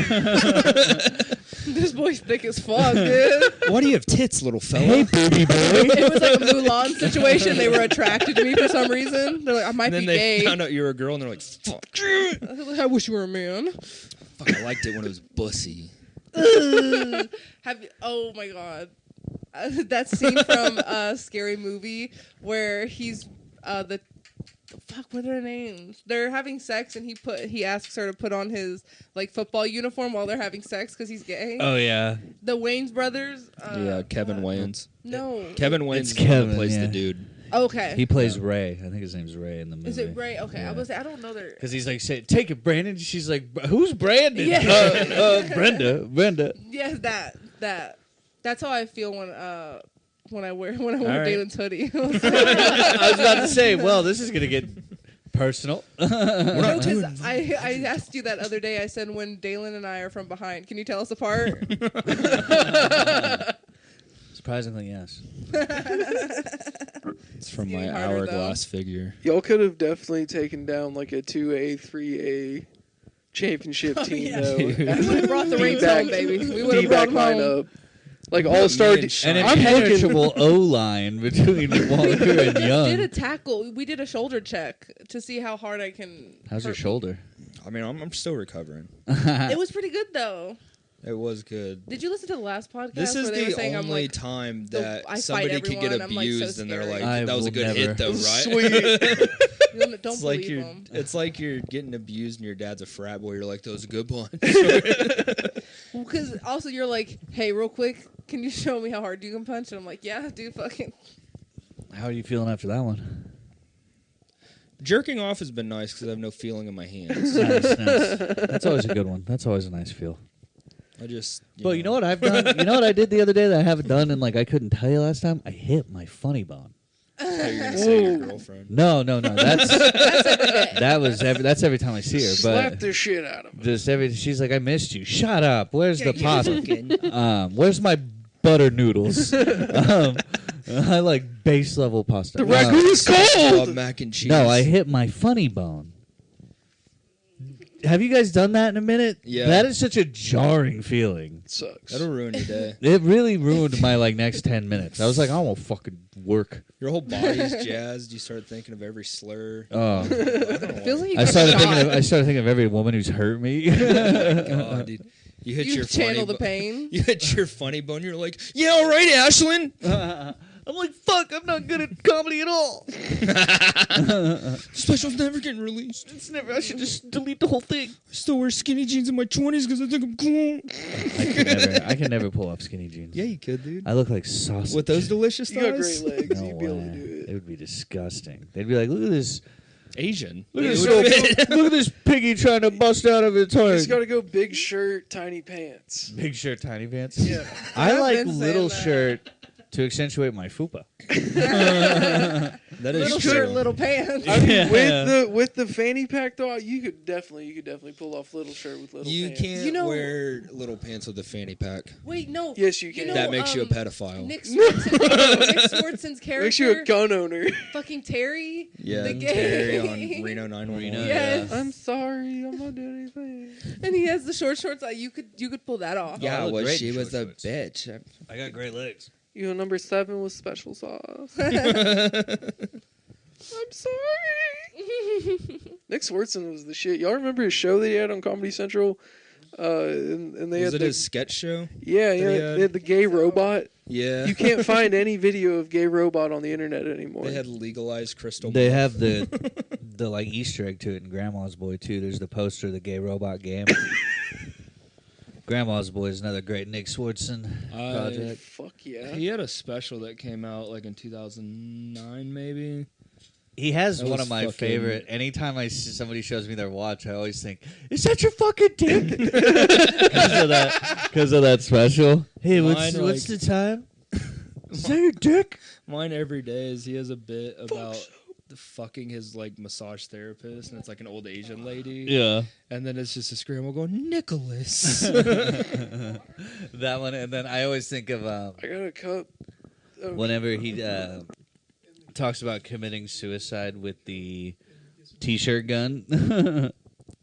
This boy's thick as fuck, dude. Why do you have tits, little fella? Hey, booty boy. It was like a Mulan situation. They were attracted to me for some reason. They're like, I might and then be they gay. found out you were a girl, and they're like, "Fuck, I wish you were a man. fuck, I liked it when it was bussy." Have you, oh my god, that scene from a Scary Movie where he's the fuck, what are their names? They're having sex and he asks her to put on his like football uniform while they're having sex because he's gay. Oh, yeah. The Wayans brothers. Yeah, Kevin Wayans. No. Kevin Wayans It's is the one that Kevin, plays yeah. the dude. Okay. He plays Ray. I think his name's Ray in the movie. Is it Ray? Okay, Yeah. I was. I don't know their. Because he's like, say, take it, Brandon. She's like, who's Brandon? Yeah. Brenda. Yes, that. That's how I feel when I wear right. Dalen's hoodie. I was about to say, well, this is going to get Personal. We're not Because doing. I asked you that other day. I said when Dalen and I are from behind, can you tell us apart? Surprisingly, yes. It's from It's my getting harder, hourglass figure. Y'all could have definitely taken down like a 2A, 3A championship team, yeah. though. Dude. As We would have brought the rings feedback- home, baby. We would have feedback brought them home. lineup. Like all-star. Me and An I'm impenetrable O-line between Walker and Did a Young. tackle. We did a shoulder check to see how hard I can. How's your hurt- shoulder? I mean, I'm still recovering. It was pretty good though. It was good. Did you listen to the last podcast? This is where they were the saying I'm only like, time the- that I fight somebody could get everyone, I'm, like, so abused, and they're scary. like, I "That was a will good never. hit, though, right?" Sweet. don't It's like believe you're. them. It's like you're getting abused, and your dad's a frat boy. You're like, "That was a good punch." Because also you're like, hey, real quick, can you show me how hard you can punch? And I'm like, yeah, dude, fucking. How are you feeling after that one? Jerking off has been nice because I have no feeling in my hands. Nice. That's always a good one. That's always a nice feel. I just. But you know what I've done? You know what I did the other day that I haven't done, and like I couldn't tell you last time? I hit my funny bone. I thought you were gonna say your girlfriend. No. That's That's every day. that's every time I see her. Slap But the shit out of him. just she's like, I missed you. Shut up. Where's the pasta? Fucking- Where's my butter noodles? I like base level pasta. The ragu is cold. mac and cheese. No, I hit my funny bone. Have you guys done that in a minute? Yeah. That is such a jarring feeling. Sucks. That'll ruin your day. It really ruined my like next 10 minutes. I was like, I won't fucking work. Your whole body's jazzed. You start thinking of every slur. Oh. I don't know Feels why. like you I got started shot. thinking of every woman who's hurt me. God, dude. You hit You your channel funny the pain. You hit your funny bone. You're like, yeah, all right, Ashlyn. I'm like, fuck, I'm not good at comedy at all. Special's never getting released. It's never. I should just delete the whole thing. I still wear skinny jeans in my 20s because I think I'm cool. I can never pull off skinny jeans. Yeah, you could, dude. I look like sausage. With those delicious You got thighs. great legs. No You'd be able to way. do It it. would be disgusting. They'd be like, look at this. Asian. Look at It this, would fit. look at this piggy trying to bust out of its You heart. just gotta go big shirt, tiny pants. Big shirt, tiny pants. Yeah. I I've like been saying little that. shirt to accentuate my fupa. That is Little true. shirt, little pants. I mean, Yeah. with the fanny pack though, you could definitely pull off little shirt with little You pants. can't You know- wear little pants with a fanny pack. Wait, no. Yes, you You can. know, That makes you a um, pedophile. Nick Swartzen's character. Makes you a gun owner. Fucking Terry. Yeah, the Terry gay. on Reno 911. Reno, Yes. I'm sorry, I'm not doing anything. And he has the short shorts. You could pull that off. Yeah, I look well, great she in was a short shorts. bitch. I got great legs. You know, number 7 was special sauce. I'm sorry. Nick Swartzen was the shit. Y'all remember his show that he had on Comedy Central? And they Was had it the, his sketch show? yeah, that he had? they had the gay robot. Yeah. You can't find any video of gay robot on the internet anymore. They had legalized crystal. They meth. have the like Easter egg to it in Grandma's Boy too. There's the poster of the gay robot game. Grandma's Boy is another great Nick Swartzen project. Fuck yeah. He had a special that came out like in 2009, maybe. He has That one was of my fucking- favorite. Anytime I see somebody shows me their watch, I always think, "Is that your fucking dick?" Because of that special. Hey, what's Mine, the like- time? Is that your dick? Mine every day is he has a bit about the fucking his like massage therapist, and it's like an old Asian lady. Yeah, And then it's just his grandma going, Nicholas. that one. And then I always think of I got a cup. whenever he talks about committing suicide with the T-shirt gun.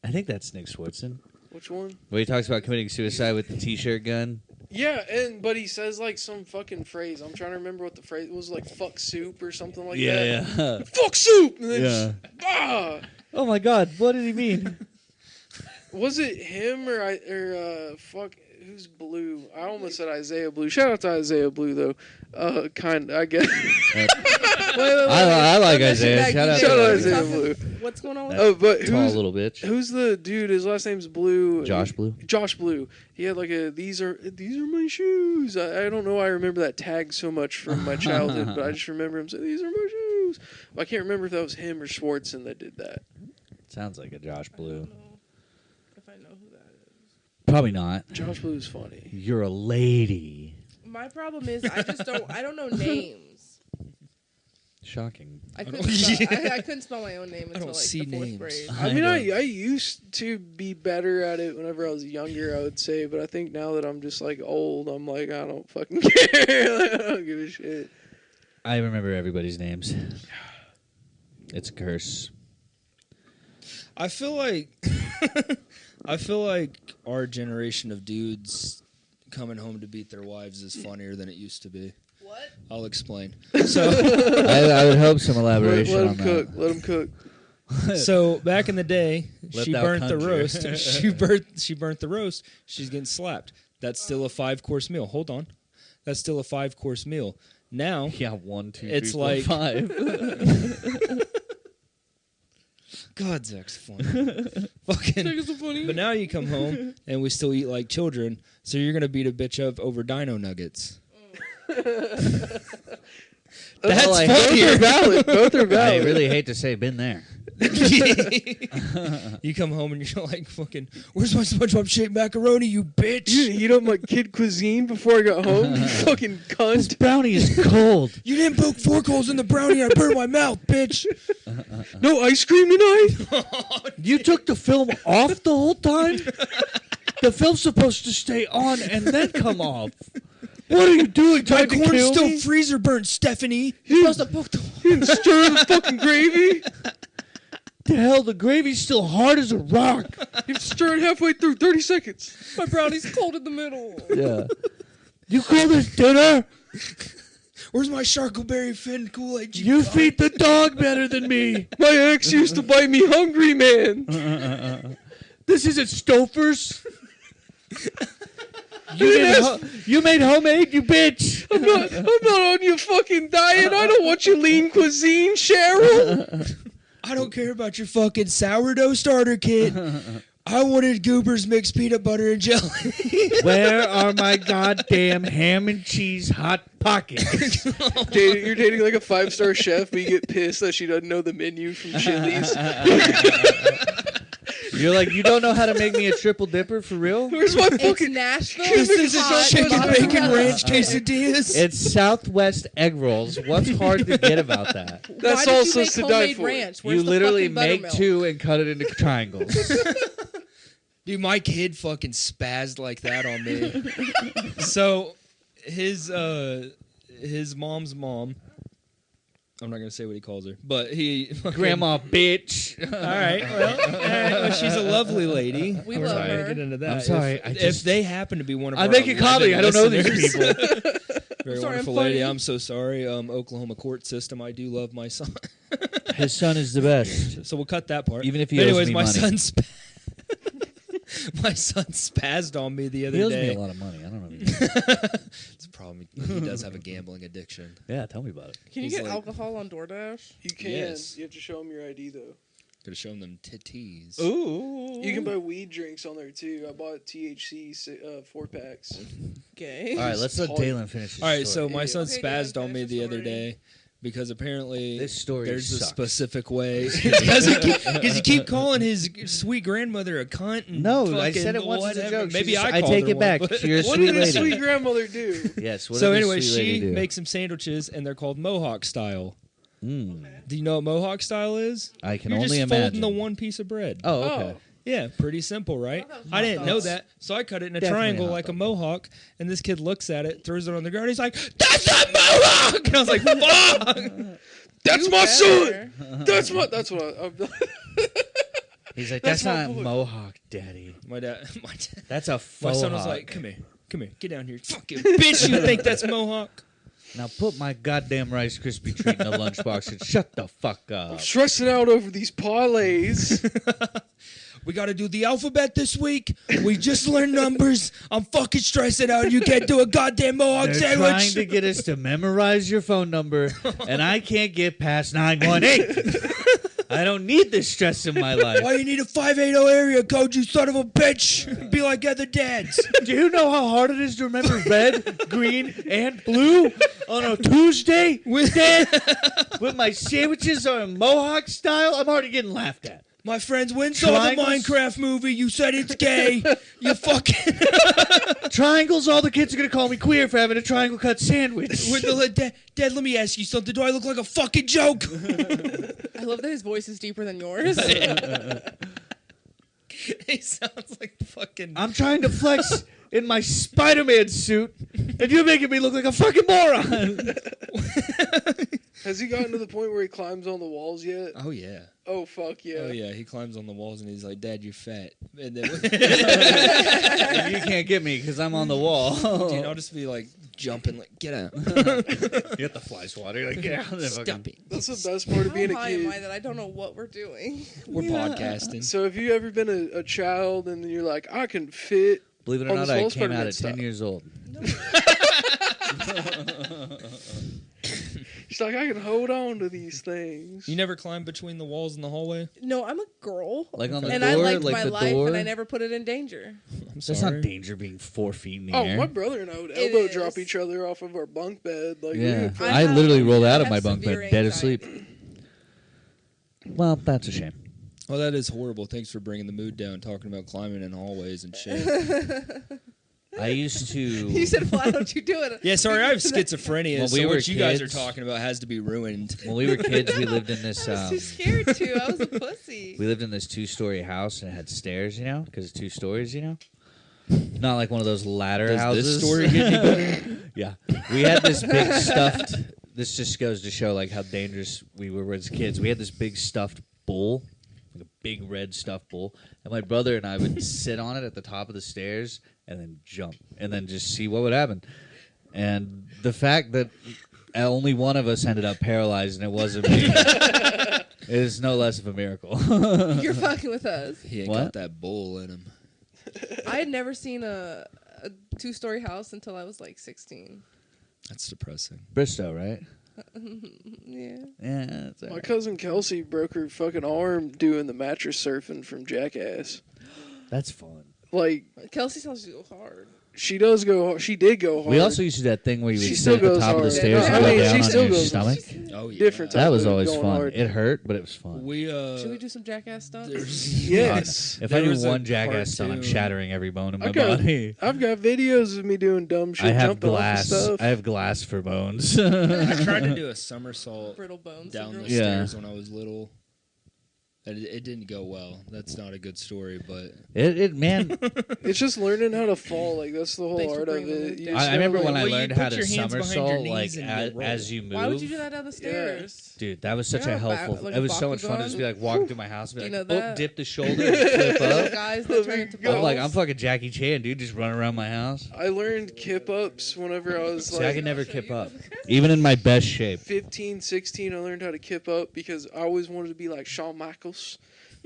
I think that's Nick Swartzen. Which one? Where he talks about committing suicide with the T-shirt gun. Yeah, but he says like some fucking phrase. I'm trying to remember what the phrase was, like "fuck soup" or something like that. Yeah. Fuck soup. And then Yeah. ah! Oh my God! What did he mean? Was it him or fuck? Who's Blue? I almost said Isaiah Blue. Shout out to Isaiah Blue though. I guess. Wait. I like Run that Isaiah. shit Shout back. out You to know, Isaiah talking- Blue. What's going on with Oh, but Tall who's little bitch. the dude? His last name's Blue. Josh Blue. Josh Blue. He had like these are my shoes. I don't know why I remember that tag so much from my childhood, but I just remember him saying, "These are my shoes." I can't remember if that was him or Schwartzen that did that. Sounds like a Josh I Blue. don't know if I know who that is. Probably not. Josh Blue's funny. You're a lady. My problem is I don't know names. Shocking. I couldn't spell my own name until don't like see the 4th names. grade. I mean, know. I used to be better at it whenever I was younger, I would say, but I think now that I'm just like old, I'm like, I don't fucking care. Like, I don't give a shit. I remember everybody's names. It's a curse. I feel like our generation of dudes coming home to beat their wives is funnier than it used to be. What? I'll explain. So, I would hope some elaboration Let on him that. cook. Let him cook. so back in the day, Let she thou burnt the conjure. roast. She burnt the roast. She's getting slapped. That's still a 5-course meal. Hold on, that's still a 5-course meal. Now, Yeah, 1, 2, 3, It's 4, like- 5. God, Zach's funny. Fucking. Zach is so funny. But now you come home and we still eat like children. So you're gonna beat a bitch up over dino nuggets. That's Well, I Both funnier. are valid. Both are I valid. really hate to say, been there. You come home and you're like, fucking, where's my SpongeBob shaped macaroni, you bitch? You didn't heat up my kid cuisine before I got home, you fucking This cunt. brownie is cold. You didn't poke fork holes in the brownie. I burned my mouth, bitch. No ice cream tonight? You took the film off the whole time? The film's supposed to stay on and then come off. What are you doing? My Trying to corn's kill still me? freezer burnt, Stephanie. You're supposed to poke the You didn't stir the fucking gravy? The hell, the gravy's still hard as a rock. You stir it halfway through, 30 seconds. My brownie's cold in the middle. Yeah. You call this dinner? Where's my Sharkleberry Fin Kool-Aid? You feed the dog better than me. My ex used to buy me Hungry Man. This isn't Stouffer's. You made homemade, you bitch. I'm not on your fucking diet. I don't want your lean cuisine, Cheryl. I don't care about your fucking sourdough starter kit. I wanted Goober's mixed peanut butter and jelly. Where are my goddamn ham and cheese hot pockets? You're dating like a 5-star chef, but you get pissed that she doesn't know the menu from Chili's. You're like, you don't know how to make me a triple dipper for real? Where's my It's fucking... Nashville. This isn't hot, chicken bottom bacon of ranch the- quesadillas. It's Southwest egg rolls. What's hard to get about that? That's Why all did you make supposed to die homemade for. ranch? Where's You the literally fucking make buttermilk? 2 and cut it into triangles. Dude, my kid fucking spazzed like that on me. So, his mom's mom. I'm not gonna say what he calls her, but he fucking, Grandma bitch. All right, well, she's a lovely lady. We We're love not gonna her. get into that. I'm sorry, If they happen to be one of I'm our making comedy. 11 I don't know these listeners- people. Very Sorry, wonderful I'm lady. funny. I'm so sorry. Oklahoma court system. I do love my son. His son is the best. So we'll cut that part. Even if he But owes anyways, me my money. my son spazzed on me the other He owes day. me a lot of money. I don't know. It's a problem. He does have a gambling addiction. Yeah, tell me about it. Can you He's get like- alcohol on DoorDash? You can. Yes. You have to show them your ID, though. Could have shown them titties. Ooh. You can buy weed drinks on there, too. I bought THC 4-packs. Okay. All right, let's let Tall. Dalen finish his All right, story. so my son Okay, spazzed Dan, on me finish the your other story. day because apparently This story there's a sucks. specific way. Because you keep calling his sweet grandmother a cunt. And No, I fucking said it once as a whatever. joke. Maybe She's- I I called take her it back. one, but- You're a What sweet did his lady. sweet grandmother do? Yes. What So did this anyway, sweet lady she do? makes some sandwiches and they're called Mohawk style. Mm. Do you know what Mohawk style is? I can You're only just imagine. folding the one piece of bread. Oh, okay. Yeah, pretty simple, right? that was I didn't hot know dogs. that, so I cut it in a Definitely triangle hot like a dog. mohawk, and this kid looks at it, throws it on the ground, he's like, "That's a mohawk!" And I was like, "Fuck!" That's You my better. son! That's what I'm He's like, That's that's my not boy." Mohawk, Daddy. My dad, That's a my faux son was hawk. like, "Come here, get down here, fucking bitch! You think that's mohawk?" Now put my goddamn Rice Krispie treat in the lunchbox and shut the fuck up. stressing out over these parlays. We got to do the alphabet this week. We just learned numbers. I'm fucking stressing out. You can't do a goddamn mohawk They're trying sandwich. to get us to memorize your phone number, and I can't get past 918. I don't need this stress in my life. Why you need a 580 area code, you son of a bitch? Be like other dads. Do you know how hard it is to remember red, green, and blue on a Tuesday? With my sandwiches are Mohawk style? I'm already getting laughed at. My friends went saw the Triangles? Minecraft movie. You said it's gay. You fucking Triangles. All the kids are gonna call me queer for having a triangle cut sandwich. Dad, let me ask you something. Do I look like a fucking joke? I love that his voice is deeper than yours. He sounds like fucking. I'm trying to flex in my Spider-Man suit, and you're making me look like a fucking moron. Has he gotten to the point where he climbs on the walls yet? Oh yeah. Oh fuck yeah. Oh yeah. He climbs on the walls and he's like, "Dad, you're fat." And then You can't get me because I'm on the wall. dude, I'll just be like jumping, like, "Get out!" You have to fly swatter. Like, get out of there, Stop fucking- it. That's the best part of being a How high am I kid. that I don't know what we're doing? We're podcasting. So have you ever been a child and you're like, I can fit? Believe it or On not, the I small came out Spider-Man at 10 style. years old. She's like, I can hold on to these things. You never climb between the walls in the hallway? No, I'm a girl. Like on the And door, I liked like my the life, door. and I never put it in danger. I'm That's sorry. not danger being 4 feet in the Oh, air. my brother and I would It elbow drop is. each other off of our bunk bed. Like, we Yeah, would play- I have- literally rolled out I of my have bunk bed, severe dead anxiety. asleep. Well, that's a shame. Well, that is horrible. Thanks for bringing the mood down, talking about climbing in hallways and shit. I used to. You said, "Why don't you do it?" Yeah, sorry, I have schizophrenia, When we so were what you guys are kids- talking about has to be ruined. When we were kids, we lived in this. I was too scared to. I was a pussy. We lived in this 2-story house and it had stairs, because it's 2 stories, Not like one of those ladder Does houses. this story get any better? Yeah, we had this big stuffed. This just goes to show like how dangerous we were as kids. We had this big stuffed bull, like a big red stuffed bull, and my brother and I would sit on it at the top of the stairs and then jump and then just see what would happen. And the fact that only one of us ended up paralyzed and it wasn't me is no less of a miracle. You're fucking with us. He ain't What? got that bull in him. I had never seen a 2-story house until I was like 16. That's depressing. Bristow, right? Yeah. Yeah, that's all My right. cousin Kelsey broke her fucking arm doing the mattress surfing from Jackass. That's fun. Like, Kelsey sounds so hard. she does go. She did go hard. We also used to do that thing where you She would still sit at the goes top of the hard. stairs I and mean, go she down on still your goes- stomach. Oh yeah, Different That type was of always going fun. hard. It hurt, but it was fun. We Should we do some jackass stuff? Yes. If There I do was a one jackass stunt, I'm cartoon. shattering every bone in my I've got, body. I've got videos of me doing dumb shit, I have jumping glass. off of stuff. I have glass for bones. I tried to do a somersault Brittle bones. down the syndrome. Yeah. stairs when I was little. And it didn't go well. That's not a good story, but Man, It's just learning how to fall. Like, that's the whole Thanks for art of bringing the it. mood You down. just I remember gotta, when I like, Well, you learned put how to your hands behind your somersault, knees like and you roll. as you move. Why would you do that down the stairs? Dude, that was such Yeah, a helpful. like it a was so much fun to Bakugan. just be like walking through my house, and be Do you like, know oh, that? dip the shoulder, and flip Those up. guys that turn into I'm I'm like, I'm balls. fucking Jackie Chan, dude, just running around my house. I learned kip ups whenever I was See, I like can never kip up, even in my best shape. 15, 16. I learned how to kip up because I always wanted to be like Shawn Michaels.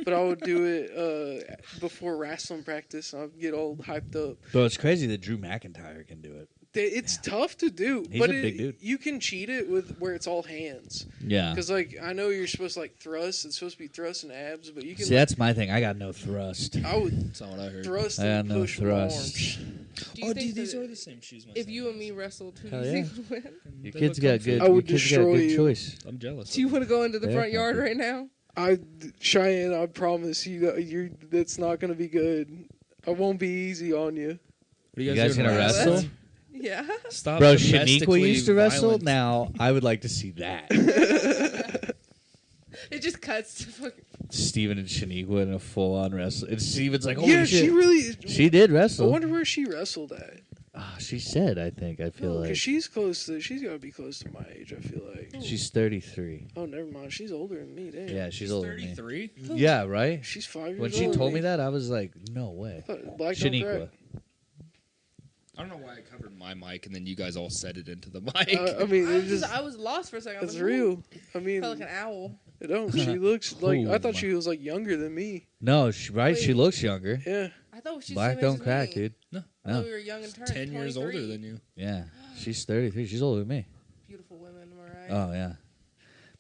But I would do it before wrestling practice. I'd get all hyped up. Bro, it's crazy that Drew McIntyre can do it. It's tough to do, He's but a big dude. you can cheat it with where it's all hands. Yeah. Because like I know you're supposed to like thrust. It's supposed to be thrust and abs, but you can. See, that's my thing. I got no thrust. I would that's not what I heard. thrust I got and no push thrust. arms. Do you Oh, think dude, these that are the same shoes. if you and me wrestled, who do Hell you yeah. think would win? Your They kids look got comfy. good. I would your kids got a destroy good you. choice. I'm jealous. Do you want to go into the They're front yard comfy. right now? Cheyenne, I promise you that that's not gonna be good. I won't be easy on you. What are You guys doing gonna last wrestle? time? Yeah. Stop. Bro, domestically Shaniqua used to wrestle. violent. Now I would like to see that. It just cuts to fucking. Steven and Shaniqua in a full-on wrestle. And Steven's like, holy Yeah, shit. she really. She did I wrestle. wonder where she wrestled at. She said, I think. I feel Because like she's close to. She's gotta be close to my age. I feel like. she's 33. Oh, never mind. She's older than me. Damn. Yeah, she's older than me. 33. Yeah, right? She's 5 years When old. she told me that, I was like, no way. Black don't Shaniqua. crack. I don't know why I covered my mic and then you guys all said it into the mic. I mean, it just. I was lost for a second. I was It's like, real. I "Ooh." mean, Felt like an owl. it don't. She looks like. I thought Boom. she was like younger than me. No, right? She Wait. looks younger. Yeah. I thought she's Black the same don't age as crack, me. dude. No. I thought we were young and turned. 10 years older 23. than you. Yeah, she's 33. She's older than me. Beautiful women, am I right? Oh, yeah.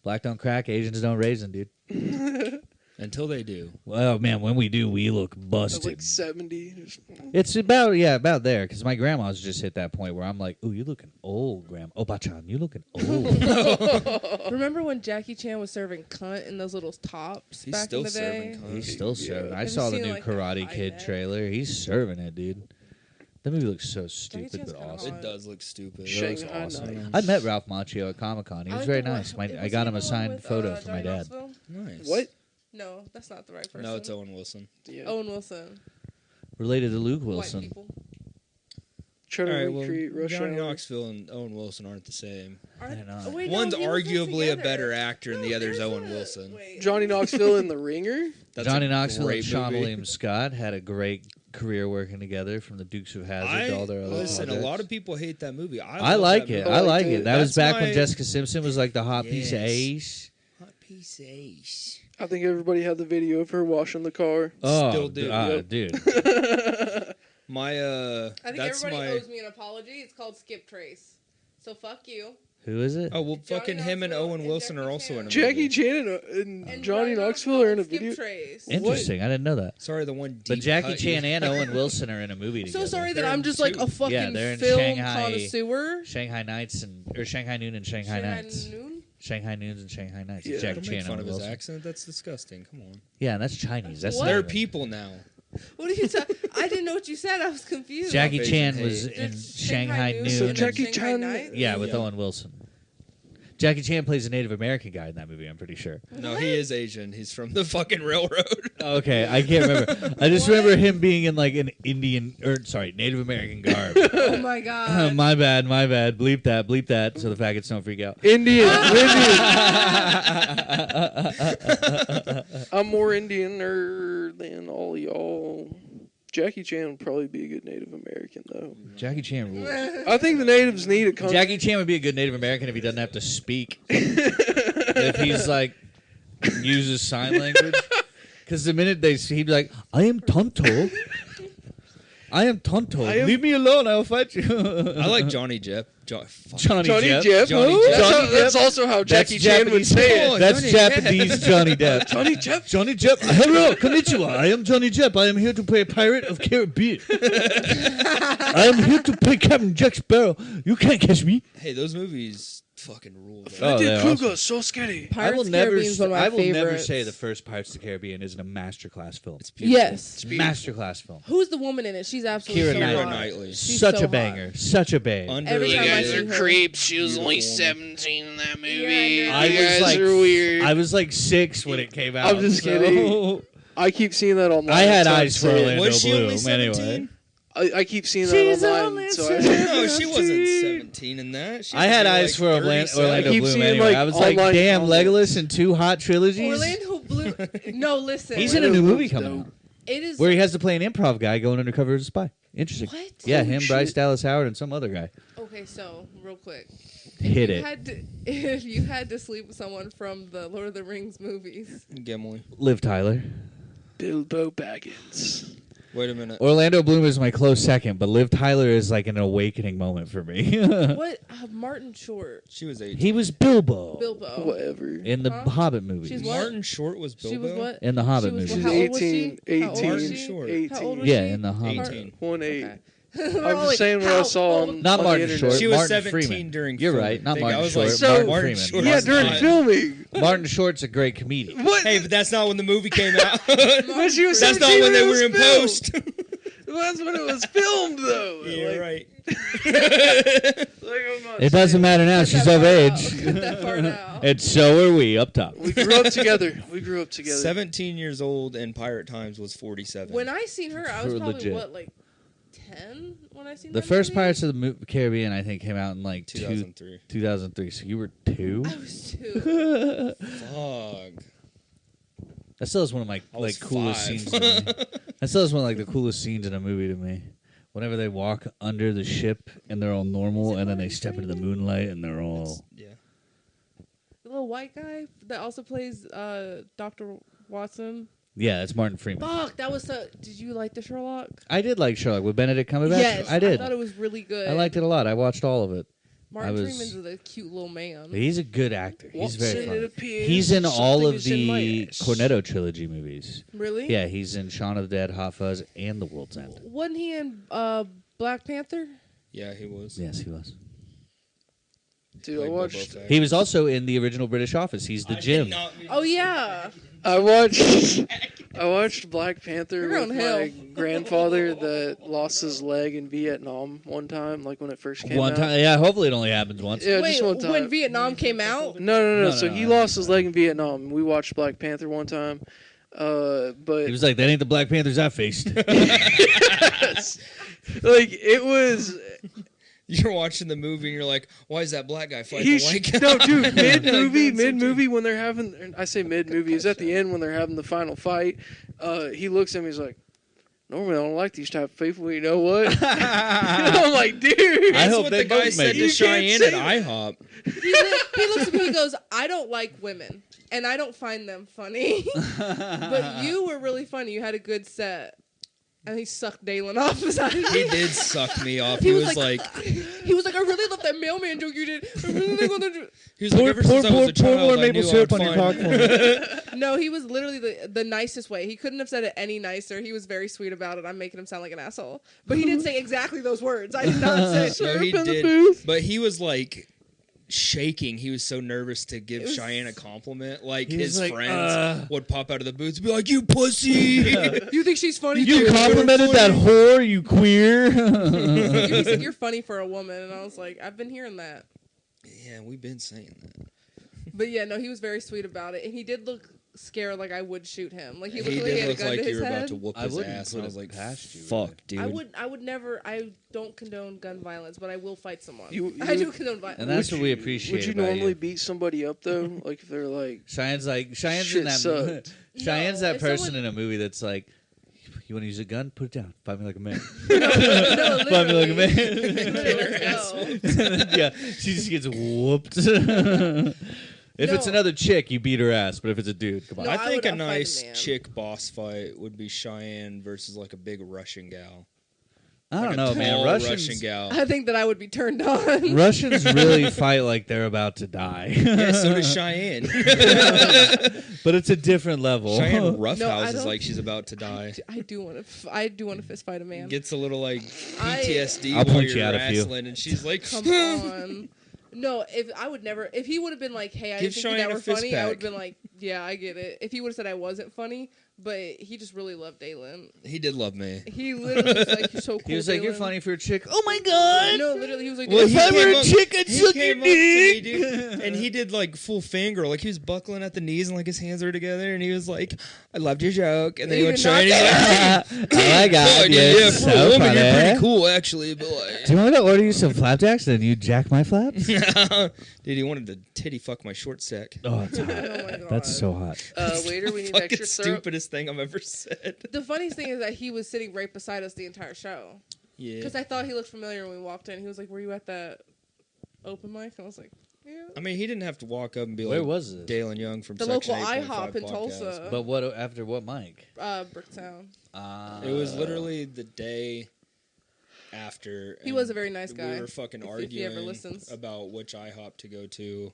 Black don't crack, Asians don't raisin, dude. Until they do. Well, man, when we do, we look At busted. like 70. It's about there, because my grandma's just hit that point where I'm like, ooh, you looking old, Grandma. Oh, Bachan, you looking old. Remember when Jackie Chan was serving cunt in those little tops He's back still in the day? serving cunt. He's still serving. I Have you saw the seen, new like, the Karate high Kid neck? trailer. He's serving it, dude. That movie looks so stupid Chan's but kinda awesome. hot. It does look stupid. Shanghai awesome. Nights. I met Ralph Macchio at Comic-Con. He was like very the one- nice. was I he got the him a one signed with, photo for my Johnny dad. Knoxville? Nice. What? No, that's not the right person. No, it's Owen Wilson. Yeah. Owen Wilson. Related to Luke White Wilson. people. Trying to All right, well, recreate Rush Johnny Hour. Knoxville and Owen Wilson aren't the same. Aren't- They're not. oh, wait, One's no, he was arguably a together. better actor, and the No, other's there's Owen a- Wilson. wait. Johnny Knoxville in The Ringer? That's Johnny a Knoxville and great Sean movie. William Scott had a great career working together, from the Dukes of Hazzard to all their other Listen, a projects. lot of people hate that movie. I love like that it. movie. I like it. it. That was That's back when my- Jessica Simpson was like the hot piece of Yes. ace. Hot piece of ace. I think everybody had the video of her washing the car. Oh, Still do. Yep. dude. My I think that's everybody my. owes me an apology. It's called Skip Trace. So fuck you. Who is it? Oh well, Johnny fucking him and Knoxville Owen and Wilson Jackie are also in a Chan. Jackie movie. Chan and Johnny Knoxville are in a Skip video. Trace. Interesting. I didn't know that. Sorry, the one. But deep Jackie cut Chan you- and Owen Wilson are in a movie together. So sorry that They're I'm in just like two. a fucking they're in film Shanghai. connoisseur. Shanghai Nights or Shanghai Noon and Shanghai Nights. Noon? Shanghai Noons and Shanghai Nights. Yeah. Jackie Don't Chan make and fun Owen of his Wilson. accent. That's disgusting. Come on. Yeah, and that's Chinese. That's What? not There are even- people now. What are you talking? I didn't know what you said. I was confused. Jackie Asian Chan hate. was There's in Shanghai Noon. Noon So and Jackie Shanghai Chan- Nights? Yeah, with Yeah. Owen Wilson. Jackie Chan plays a Native American guy in that movie, I'm pretty sure. No, he is Asian. He's from the fucking railroad. Okay, I can't remember. I just remember him being in like an Native American garb. Oh my god. my bad. Bleep that, so the faggots don't freak out. Indian. I'm more Indianer than all y'all. Jackie Chan would probably be a good Native American, though. Jackie Chan rules. I think the natives need a country. Jackie Chan would be a good Native American if he doesn't have to speak. If he's like uses sign language, because the minute he'd be like, "I am Tonto, I am Tonto. Leave me alone. I'll fight you." I like Johnny Depp. Johnny Johnny Depp. Depp. Johnny Who? Depp. That's, that's also how Jackie Chan would say it. That's Johnny Japanese Johnny Depp. Johnny Depp. Johnny Depp. Hello, konnichiwa. I am Johnny Depp. I am here to play Pirate of Caribbean. I am here to play Captain Jack Sparrow. You can't catch me. Hey, those movies fucking rule. though. Oh, Freddy they're Krueger, awesome. so scary. I will Pirates of the never. Caribbean is one of my I will never favorites. say the first Pirates of the Caribbean isn't a masterclass film. It's beautiful. Yes. Masterclass film. Who's the woman in it? She's absolutely Keira so Knightley. hot. Knightley. She's Such so a banger. Such a babe. Every You time I guys see are her. creeps. She was only Beautiful 17 in that movie. Yeah, I you know. guys like, are weird. I was like 6 when it came out. I'm just so- kidding. I keep seeing that online. I had so I'm eyes for saying- Orlando Was she Bloom. only 17? Anyway, I keep seeing that She's online. only So I, No, she wasn't 17 in that. She I was had more eyes like for 37. Orlando I keep Bloom. seeing, Anyway, like, I was like, online damn, comments. Legolas in 2 hot trilogies. Orlando Bloom. No, listen. He's in a new Orlando movie Bloom's coming dope. out It is. where he has to play an improv guy going undercover as a spy. Interesting. What? Yeah, Holy him, shit. Bryce Dallas Howard, and some other guy. Okay, so real quick. Hit You it. if you had to sleep with someone from the Lord of the Rings movies, Gimli. Liv Tyler. Bilbo Baggins. Wait a minute. Orlando Bloom is my close second, but Liv Tyler is like an awakening moment for me. what? Martin Short, She was 18. He was Bilbo. Bilbo. Whatever. In the Huh? Hobbit movies. She's what? Martin Short was Bilbo. She was what? In the Hobbit She was movies. what? How old was 18, she? How old was 18, she? Short. How old was Yeah, she? in the Hobbit. 18. 1-8. Okay. I'm just saying what I saw on Not on Martin the Short. internet. She was Martin 17 Freeman. during You're filming. right, not I Martin was Short. like, So- Martin Martin Freeman. Short Yeah, was during not. filming. Martin Short's a great comedian. What? Hey, but that's not when the movie came out. But she was That's not 17 when they it were was in filmed. post. That's when it was filmed, though. You're Like- right. like, I'm not It doesn't saying- matter now. Cut She's that of part out. age. Cut that part out. And so are we up top. We grew up together. We grew up together. 17 years old in Pirate Times was 47. When I seen her, I was For probably legit. what, like 10 when I seen The that first movie? Pirates of the Caribbean, I think, came out in like 2003. 2003. So you were 2? I was 2. Fog. That still is one of my I was like coolest 5. scenes. To me. That still is one of like the coolest scenes in a movie to me. Whenever they walk under the ship and they're all normal, and then they step into the moonlight and they're all. Yeah. The little white guy that also plays Dr. Watson. Yeah, it's Martin Freeman. Fuck, that was so. Did you like the Sherlock? I did like Sherlock with Benedict Cumberbatch. Yes, I did. I thought it was really good. I liked it a lot. I watched all of it. Martin Freeman's a cute little man. He's a good actor. He's very funny. Appears, He's in all of something is in my the ass. Cornetto trilogy movies. Really? Yeah, he's in Shaun of the Dead, Hot Fuzz, and The World's End. Wasn't he in Black Panther? Yeah, he was. Yes, he was. Dude, I Played watched. Boba Fett. He was also in the original British Office. He's the Jim. Oh yeah. I watched Black Panther You're with on my hell. grandfather that lost his leg in Vietnam one time, like when it first came One out. time, yeah. Hopefully, it only happens once. Yeah, Wait, just one time. when Vietnam came out? No. No, So no, he no. lost his leg in Vietnam. We watched Black Panther one time, but He was like, "That ain't the Black Panthers I faced." like it was. You're watching the movie and you're like, why is that black guy fighting the He's, white guy? no, dude, mid movie Like, when they're having. I say mid movie. It's at the end when they're having the final fight. He looks at me. He's like, normally I don't like these type of people. You know what? I'm like, dude. I That's hope what they the guy both said make to it. You Cheyenne can't at say IHOP. He looks at me. He goes, "I don't like women, and I don't find them funny. But you were really funny. You had a good set." And he sucked Dalen off. He did suck me off. He He was was like, like, I really love that mailman joke you did. I really think on the he was like, ever since I was a child, I knew I would find. No, he was literally the nicest way. He couldn't have said it any nicer. He was very sweet about it. I'm making him sound like an asshole. But he didn't say exactly those words. I did not say No, he Syrup in the did. booth. But he was like shaking. He was so nervous to give It was- Cheyenne a compliment. Like He was his like, friends would pop out of the booths and be like, "You pussy." You think she's funny? You too? complimented that whore, you queer. He said you're funny for a woman, and I was like, I've been hearing that. Yeah, we've been saying that. But yeah, no, he was very sweet about it, and he did look scared, like I would shoot him. Like he looked He like he did had a look gun like to you his were about head. to whoop I his wouldn't ass, put and I it was like, past you, "Fuck, dude." I would never. I don't condone gun violence, but I will fight someone. You- I do you- condone violence. And that's Would what we you- appreciate. Would you about normally beat somebody up though? Like if they're like, Cheyenne's in Shit that. sucked. Cheyenne's No, that if person someone- in a movie that's like, "You want to use a gun? Put it down. Fight me like a man." no, Fight me like a literally. man. Literally, no. Yeah, she just gets whooped. If it's No. another chick, you beat her ass. But if it's a dude, come on. No, I I think would a fight a nice man. chick boss fight would be Cheyenne versus like a big Russian gal. I Like don't a know, man. tall Russians, Russian gal. I think that I would be turned on. Russians really fight like they're about to die. Yeah, so does Cheyenne. But it's a different level. Cheyenne I roughhouses don't- like she's about to die. I do want to. I do want to fist fight a man. Gets a little like I- PTSD I'll while point you're you out a few. wrestling, and she's like, Come on. No, if I would never. If he would have been like, "Hey, I Give didn't think you Cheyenne that a were fist funny," I would have pack. been like, "Yeah, I get it." If he would have said I wasn't funny, but he just really loved Dalen. he did love me. He literally was like, "You're so cool." He was like, "You're Dalen." funny for a chick." Oh my god! No, literally, he was like, Well, "If he I came were up- a chick, I'd He suck came your up to me, dick. dude, and he did like full fangirl, like he was buckling at the knees and like his hands were together, and he was like, "I loved your joke," and then he You went did Shiny. not Like, Oh my god! "Oh, You're yeah, for so a woman, funny. you're pretty cool, actually." But like, Do you want me to order you some flapjacks and you jack my flaps? dude, he wanted to titty fuck my short sack. Oh, it's hot. Oh my god. That's so hot. waiter, we need Fucking extra syrup. stupidest thing I've ever said. The funniest thing is that he was sitting right beside us the entire show. Yeah. Because I thought he looked familiar when we walked in. He was like, "Were you at that open mic?" And I was like, "Yeah." I mean, he didn't have to walk up and be Where like, was this? Dalen Young from The Section local 8.5 IHOP in podcast. Tulsa. But what after what mic? Bricktown. It was literally the day after. He and was a very nice guy, We were fucking if he ever arguing listens. about which IHOP to go to.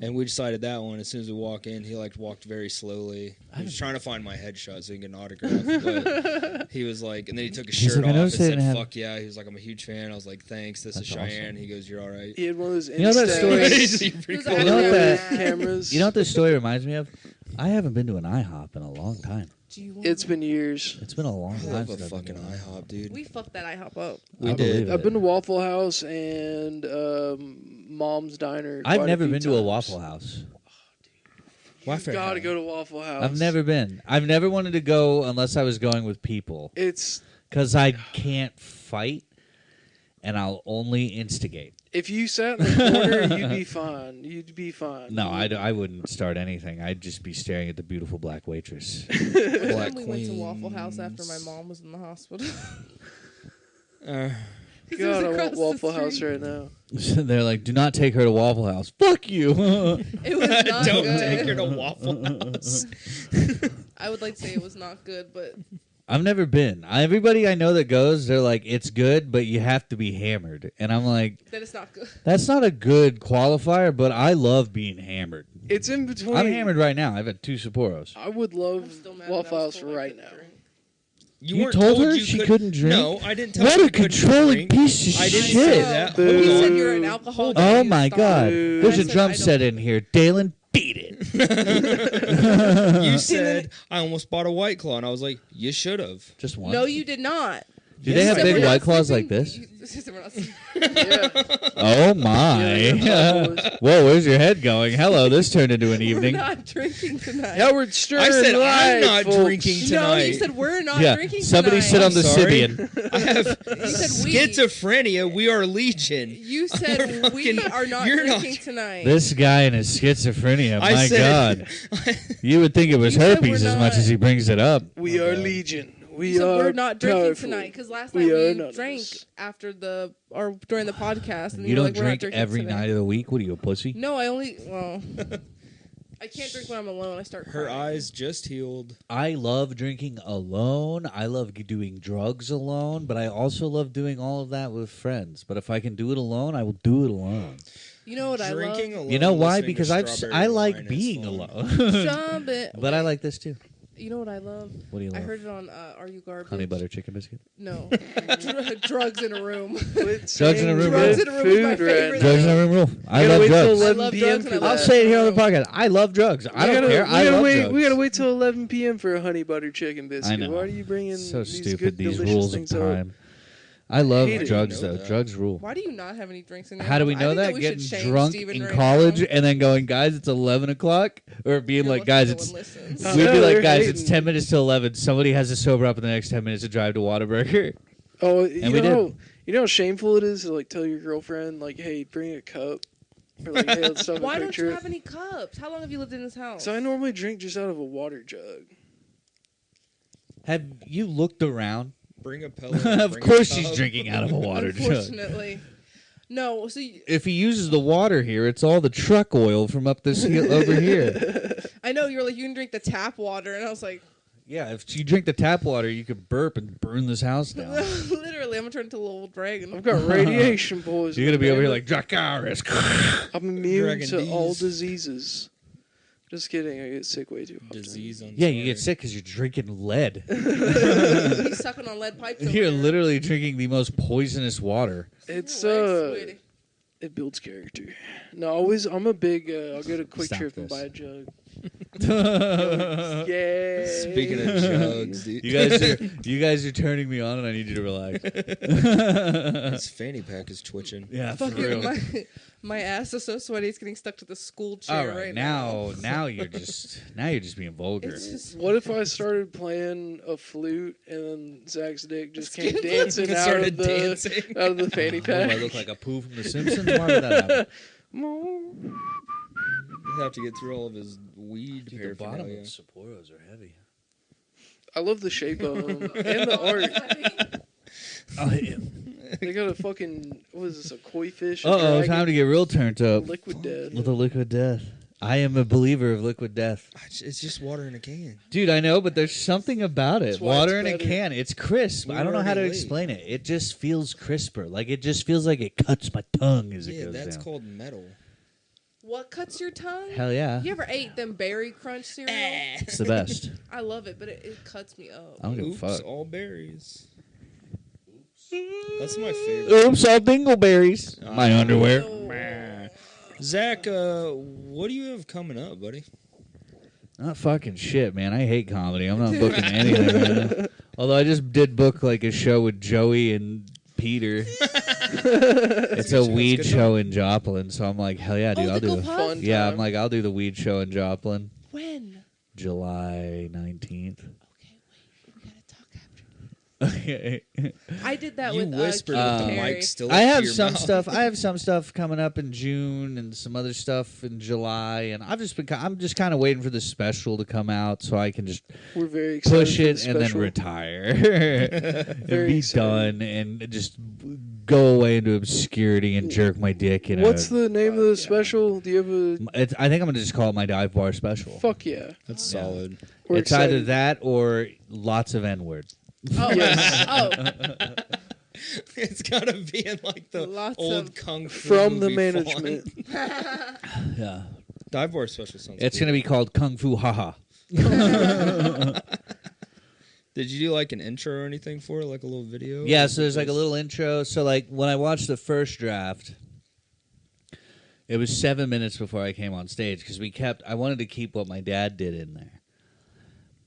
And we decided that one. As soon as we walk in, he like walked very slowly. He was trying to find my headshot so he can get an autograph. But he was like, and then he took his He's shirt like, "I off and noticed they said, didn't have-" "Fuck yeah." He was like, "I'm a huge fan." I was like, "Thanks. This is That's Cheyenne." awesome. He goes, "You're all right." He had one of those You know that story- He was cool like, You know what that- cameras. You know what this story reminds me of? I haven't been to an IHOP in a long time. Do you want It's been years. It's been a long I time. love a since I've fucking been to an IHOP, dude. We fucked that IHOP up. We I did. believe it. I've been to Waffle House and Mom's Diner. I've quite never few been to a times. Waffle House. Waffle Gotta House. go to Waffle House. I've never been. I've never wanted to go unless I was going with people. It's Because I can't fight and I'll only instigate. if you sat in the corner, you'd be fine. You'd be fine. No, I wouldn't start anything. I'd just be staring at the beautiful black waitress. One Black time we went to Waffle House Queens. after my mom was in the hospital. Uh, 'Cause it was God, I across want the Waffle House street. right now. They're like, do not take her to Waffle House. Fuck you. It was not don't good. take her to Waffle House. I would like to say it was not good, but I've never been. Everybody I know that goes, they're like, it's good, but you have to be hammered. And I'm like, That is not good. that's not a good qualifier, but I love being hammered. It's in between. I'm hammered right now. I've had 2 Sapporos. I would I'm love still mad Waffle that I was House told I right couldn't now. drink. You weren't told her she couldn't drink? No, I didn't tell What her a you couldn't controlling drink. piece of I didn't shit. say that. Boo. Hold You on. said you're an alcoholic. Oh You my stopped. God. Boo. There's I a said drum I set don't- in here. Dalen, beat it. You said I almost bought a White Claw, and I was like, you should have. Just one. No, you did not. Do Yes, they I have did. big We're not White Claws like sleeping. this? You said we're not sleeping. Yeah. Oh my. Yeah, boys. Whoa, where's your head going? Hello, this turned into an We're evening. not drinking tonight. Howard Stern. I said I'm live, not folks. drinking No, tonight. you said we're not Yeah, drinking somebody tonight. sit on the I'm sorry. Sibian. I have You said we. schizophrenia. We are legion. You said we fucking- are not you're not- drinking tonight. This guy and his schizophrenia, I my said- God. You would think it was You said herpes we're as much not- as he brings it up. We Oh, are God. Legion. We so are we're not drinking powerful. tonight because last We night are we anonymous. drank after the or during the podcast, and You were don't like, we're not drink drinking every today. night of the week? What are you, a pussy? No, I only I can't drink when I'm alone. I start Her crying. eyes just healed. I love drinking alone. I love doing drugs alone, but I also love doing all of that with friends. But if I can do it alone, I will do it alone. You know what Drinking I alone. You know why? listening to Because Strawberry I Wine like is being fun. love? alone. Stop it. But I Wait, like this too. You know what I love? What do you I love? heard it on Are You Garbage? Honey butter chicken biscuit. No, drugs in a room. Quit Drugs in a saying room. Drugs in a room is my food right favorite. now. Drugs in a room rule. I You gotta love wait till drugs. 11 I love p.m. drugs for and I that. love I'll say it here on the podcast. I love drugs. I don't care. I love drugs. We gotta wait till 11 p.m. for a honey butter chicken biscuit. I know. Why are you bringing So these stupid. good, These delicious rules of things up? time. I love Hate it. drugs I though. didn't know that. Drugs rule. Why do you not have any drinks in your How do we house? know I think that? we Getting should shame drunk Steven in right college now. and then going, guys, it's 11 o'clock? Or being You're like, lucky guys, no it's. one listens. Oh, We'd be no, like, they're guys, it's hating. 10 minutes to 11. Somebody has to sober up in the next 10 minutes to drive to Whataburger. Oh, we you know how shameful it is to like tell your girlfriend like, hey, bring a cup, or like, hey, let's stop Why a don't picture. you have any cups? How long have you lived in this house? So I normally drink just out of a water jug. Have you looked around? Bring a pellet. Of bring a course she's tub. drinking out of a water jug. Unfortunately. No, so If he uses the water here, it's all the truck oil from up this hill over here. I know you were like, you can drink the tap water, and I was like, Yeah, if you drink the tap water, you could burp and burn this house down. literally, I'm gonna turn into a little dragon. I've got radiation, boys. You're going to be over here remember? like, Dracarys. I'm immune Dragon to all D's. diseases. Just kidding. I get sick way too often. Disease. Yeah, you get sick because you're drinking lead. He's sucking on lead pipes. over You're there. literally drinking the most poisonous water. It's Ooh, sweetie. it builds character. No, I'm a big. I'll go to Quick Stop Trip and this. buy a jug. you Yeah. Speaking of jugs, dude. guys are turning me on, and I need you to relax. His fanny pack is twitching. Yeah, for Fucking real. my ass is so sweaty. It's getting stuck to the school chair All right, right now you're just being vulgar. It's just What if I started playing a flute and then Zach's dick just came Skins dancing out started of the dancing. out of the fanny Do I pack? look like a poo from The Simpsons? Why would that happen? He'd have to get through all of his weed Dude, the bottom of paraphernalia. Sapporos are heavy. I love the shape of them and the art. Oh, yeah. They got a fucking what is this? A koi fish? Uh-oh, time to get real turned up liquid death. with a liquid death. I am a believer of liquid death. It's just water in a can. Dude, I know, but there's something about it. That's why Water it's in a better. can. It's crisp. We I don't know were how to already late. explain it. It just feels crisper. Like, it just feels like it cuts my tongue as it Yeah, goes that's down. called metal. what cuts your tongue? Hell yeah. You ever ate them berry crunch cereal? It's the best. I love it, but it cuts me up. I don't give a Oops, fuck. all berries. That's my favorite. Oops, all dingleberries. My underwear. No. Zach, what do you have coming up, buddy? Not fucking shit, man. I hate comedy. I'm not booking anything right now. Although I just did book like a show with Joey and Peter. It's a weed good show in Joplin, so I'm like, hell yeah, dude, Oh, I'll the do Go it. Puff? Fun Yeah, time. I'm like, I'll do the weed show in Joplin, When? July 19th. Okay, wait. We gotta talk Okay. I did that You with whispered Keith with the Carey. mic still. I up to have your some mouth. stuff. I have some stuff coming up in June and some other stuff in July, and I'm just kind of waiting for the special to come out so I can just We're very excited push for the it and then special. retire and Very be excited. done and just go away into obscurity and jerk my dick. What's the name of the special? Do you have I think I'm gonna just call it my dive bar special. Fuck yeah. That's Yeah. solid. We're It's either excited. that or lots of N-word. Oh, Yes. oh, It's gotta be in like the Lots old of- kung fu From the movie management. font. Yeah, Dive bar special sounds. it's cool. gonna be called Kung Fu Haha. Did you do like an intro or anything for it, like a little video? Yeah, Or so there's like a just- little intro. So like when I watched the first draft, it was 7 minutes before I came on stage because I wanted to keep what my dad did in there,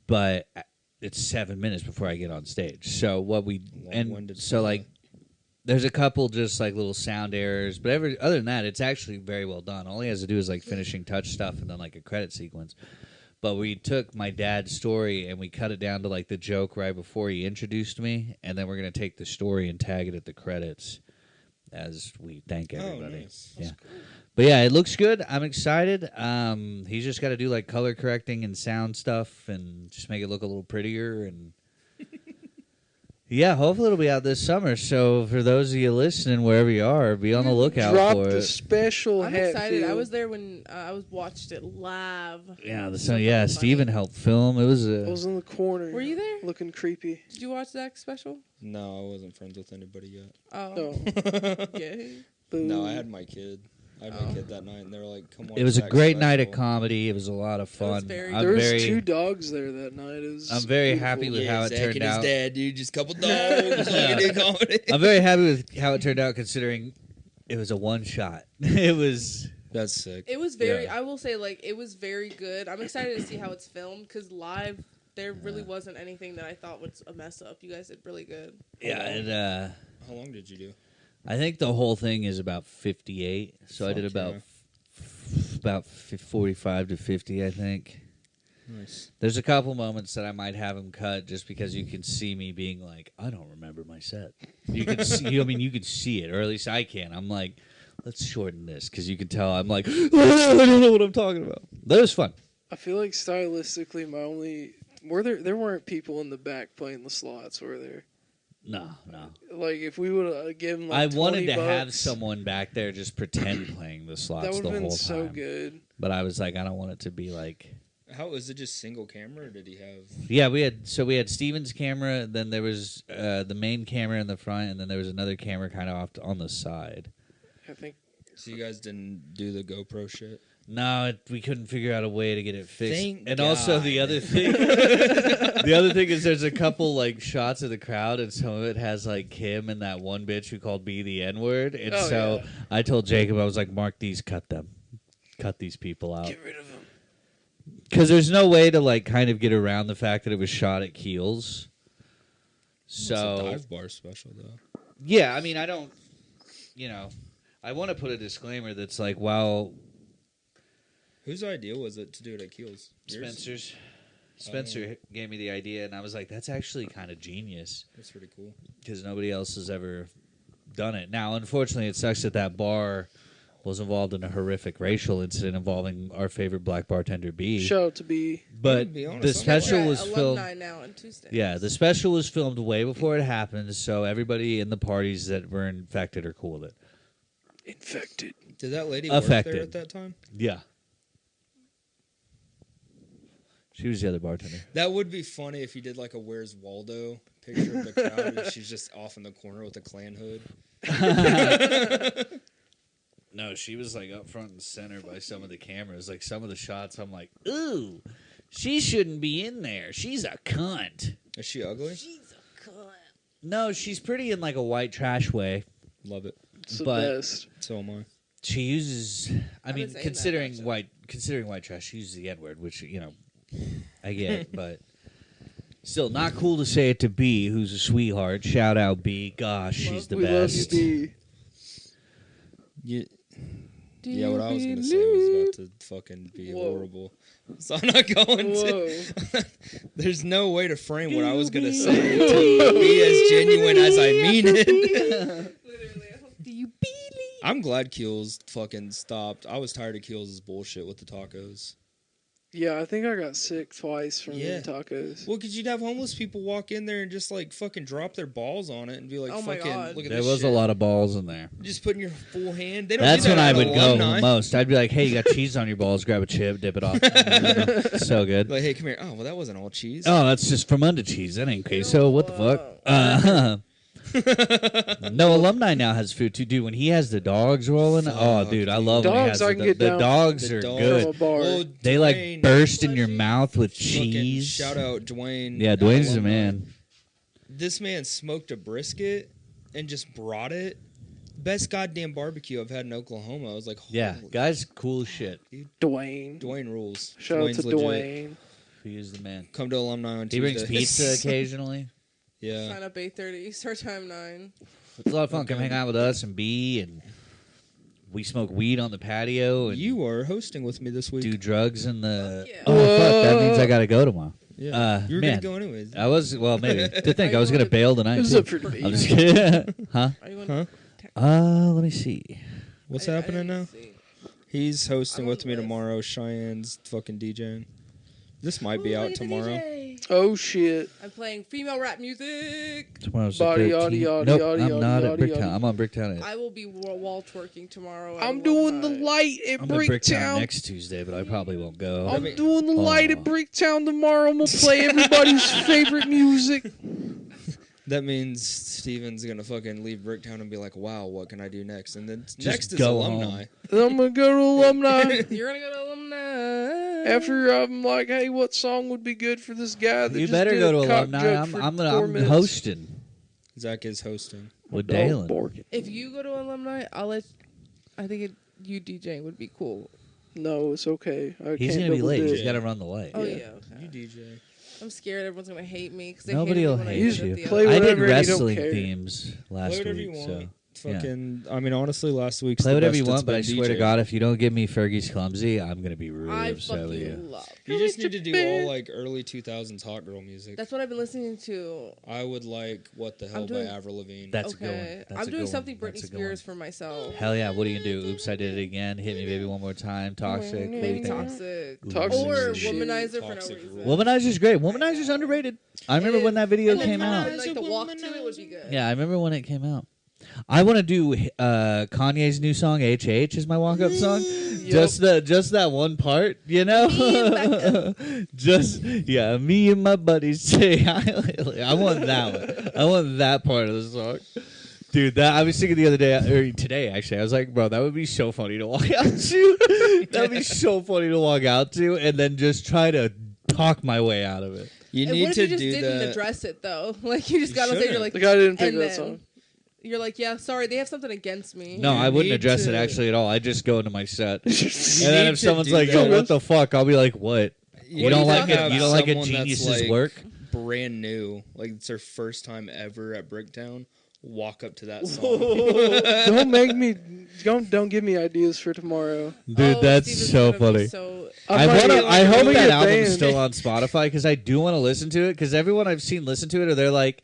but it's 7 minutes before I get on stage. So Long-winded so like there's a couple just like little sound errors, but other than that, it's actually very well done. All he has to do is like finishing touch stuff and then like a credit sequence. But we took my dad's story and we cut it down to like the joke right before he introduced me, and then we're gonna take the story and tag it at the credits as we thank everybody. Oh, nice. Yeah, but yeah, it looks good. I'm excited. He's just got to do like color correcting and sound stuff and just make it look a little prettier and. Yeah, hopefully it'll be out this summer. So for those of you listening, wherever you are, be on the lookout Drop for the it. special I'm hat. excited. I feel. was there when I watched it live. Yeah, Funny. Steven helped film. It was I was in the corner. Were you there? Looking creepy. Did you watch that special? No, I wasn't friends with anybody yet. Oh, No. yeah. Boo. No, I had my kid. I had my Oh. kid that night, and they were like, "Come on." It was a Zach great night of special." comedy. It was a lot of fun. very I'm There was very, 2 dogs there that night. It was I'm very beautiful. happy with Yeah, how it Zach turned and his out. dad, dude, just a couple dogs. Like a comedy. I'm very happy with how it turned out, considering it was a one shot. It was. That's sick. It was very. Yeah. I will say, like, it was very good. I'm excited to see how it's filmed because live, there really wasn't anything that I thought was a mess up. You guys did really good. Yeah, and How long did you do? I think the whole thing is about 58. So I did Fuck about yeah. about 45 to 50, I think. Nice. There's a couple moments that I might have him cut just because you can see me being like, I don't remember my set. You can see, I mean, you could see it, or at least I can. I'm like, let's shorten this because you can tell I'm like, I don't know what I'm talking about. That was fun. I feel like stylistically, my only there weren't people in the back playing the slots, were there? No. Like if we would have given, like, I wanted to $20, have someone back there just pretend playing the that slots would the have whole been time. so good. But I was like, I don't want it to be like. How is it? Just single camera, or did he have? Yeah, we had Steven's camera, then there was the main camera in the front, and then there was another camera kind of off on the side. I think So you guys didn't do the GoPro shit? No, we couldn't figure out a way to get it fixed. Thank and also the God. other thing, the other thing is there's a couple like shots of the crowd, and some of it has like Kim and that one bitch who called B the N word, and Oh, so yeah. I told Jacob, I was like, mark these, cut them, cut these people out, get rid of them. because there's no way to like kind of get around the fact that it was shot at Keels. It's a So dive bar special though. yeah, I mean, I don't, I want to put a disclaimer that's like, well, Whose idea was it to do it at Keels? Yours? Spencer's. Spencer gave me the idea, and I was like, that's actually kind of genius That's pretty cool. because nobody else has ever done it. Now, unfortunately, it sucks that that bar was involved in a horrific racial incident involving our favorite black bartender, B. Shout out to B. But To be honest, the I'm special We're was at filmed. alumni now on Tuesday. Yeah, the special was filmed way before it happened, so everybody in the parties that were infected are cool with it. Infected. Did that lady work Affected. there at that time? Yeah. She was the other bartender. That would be funny if you did like a Where's Waldo picture of the crowd and she's just off in the corner with a Klan hood. No, she was like up front and center by some of the cameras. Like some of the shots, I'm like, ooh, she shouldn't be in there. She's a cunt. Is she ugly? No, she's pretty in like a white trash way. Love it. It's the But- best. So am I. She uses, I I've mean, been saying that, considering actually. white trash, she uses the N word, which I get, but still not cool to say it to B, who's a sweetheart. Shout out B. Gosh, she's the we best. love you, B. Yeah, what I was gonna say was about to fucking be horrible. So I'm not going to. There's no way to frame what I was gonna say to be as genuine as I mean it. Literally, do you believe? I'm glad Keels fucking stopped. I was tired of Keels' bullshit with the tacos. Yeah, I think I got sick twice from Yeah. eating tacos. Well, because you'd have homeless people walk in there and just like fucking drop their balls on it and be like, Oh my fucking, God. look at There this was shit. a lot of balls in there. Just putting your full hand. They don't That's do that when I at would go Alumni. the most. I'd be like, hey, you got cheese on your balls, grab a chip, dip it off. So good. Like, hey, come here. Oh, well, that wasn't all cheese. Oh, that's just from under cheese. That ain't queso. What the fuck? No, Alumni now has food too, dude. When he has the dogs rolling, oh, Fuck, dude, I dude. love when he Dogs has I the, can get the down. dogs The are dogs. good. From a bar. Well, They like Dwayne- burst in your mouth with fucking cheese. Shout out Dwayne. Yeah, at Dwayne's the Alumni. man. This man smoked a brisket and just brought it. Best goddamn barbecue I've had in Oklahoma. I was like, Yeah, holy guy's cool as shit. Dwayne. Dwayne rules. Shout Dwayne's out to legit. Dwayne. He is the man. Come to Alumni on He brings Tuesdays. pizza occasionally. Yeah. Sign up 8:30. Start time 9. It's a lot of fun. Come hang out with us and B, and we smoke weed on the patio and You are hosting with me this week. do drugs in the. Fuck yeah. Oh fuck! That means I gotta go tomorrow. Yeah. You were man. going to go anyways. I was maybe to think Are I was you gonna going to- bail tonight. This is too. up for debate. I'm just kidding. Huh? Are you Huh? Let me see. What's I happening didn't now? see. He's hosting I'm with on me the list. tomorrow. Cheyenne's fucking DJing. This might be out tomorrow. Oh shit. I'm playing female rap music. Tomorrow's Body, the 13th. yaddy, yaddy, Nope, yaddy, I'm not yaddy, at Bricktown. yaddy. I'm on Bricktown. I will be wall twerking tomorrow. at I'm doing the Alumni. light at I'm at Bricktown Bricktown. next Tuesday, but I probably won't go. I'm doing the light Oh. at Bricktown tomorrow. I'm gonna play everybody's favorite music. That means Steven's going to fucking leave Bricktown and be like, wow, what can I do next? And then Just next is go Alumni. Then I'm gonna go to Alumni. You're gonna go to Alumni. After I'm like, hey, what song would be good for this guy? That You just better did go a to cock Alumni. joke I'm, for I'm, 4 I'm minutes? hosting Zach is hosting. with Dog Dalen. barking. If you go to Alumni, I think you DJing would be cool. No, it's okay. I He's can't gonna be double late. dip. He's got to run the light. Oh Yeah. yeah, You okay. DJ. I'm scared everyone's gonna hate me because Nobody will when I hate did it you. the Play other I did whatever and you don't wrestling care. themes last Play whatever week, you so want. yeah. Fucking, I mean, honestly, last week's Play the whatever best you it's want. But been I swear to DJing. God, if you don't give me Fergie's Clumsy, I'm gonna be really I upset with you. fucking love. You just need to do all like early 2000s hot girl music. That's what I've been listening to. I would like What the Hell I'm doing- by Avril Lavigne. That's a good Okay, one. That's I'm a doing good something one. Britney That's a good one. Spears for myself. Hell yeah! What are you gonna do? Oops, I did it again. Hit me, baby, one more time. Toxic. Maybe Baby. Toxic. Toxic Or is shit. Womanizer Toxic for no rules. reason. Womanizer's great. Womanizer's underrated. I remember when that video And then came out. Like the walk to it would be good. Yeah, I remember when it came out. I want to do Kanye's new song "HH" is my walk-up song. Just that one part, you know. Just me and my buddies say. I want that one. I want that part of the song. Dude, that I was thinking the other day, or today actually. I was like, bro, that would be so funny to walk out to. That would be so funny to walk out to, and then just try to talk my way out of it. You And need what if to you just do didn't that. address it though? Like you just got on stage, you're like, The guy didn't pick and that then song. you're like, yeah, sorry, they have something against me. No, You I wouldn't need address it to- actually at all. I just go into my set, and You then need if to someone's do like, that. "Yo, what the fuck?" I'll be like, "What? You don't like it? have You don't like a someone that's, genius's like, work?" Brand new, like it's their first time ever at Bricktown. Walk up to that song. Don't make me. Don't give me ideas for tomorrow. Dude, Oh, that's Steven's so gonna be funny. So I might get, I like, hope a that band. album's still on Spotify because I do want to listen to it. Because everyone I've seen listen to it, or they're like,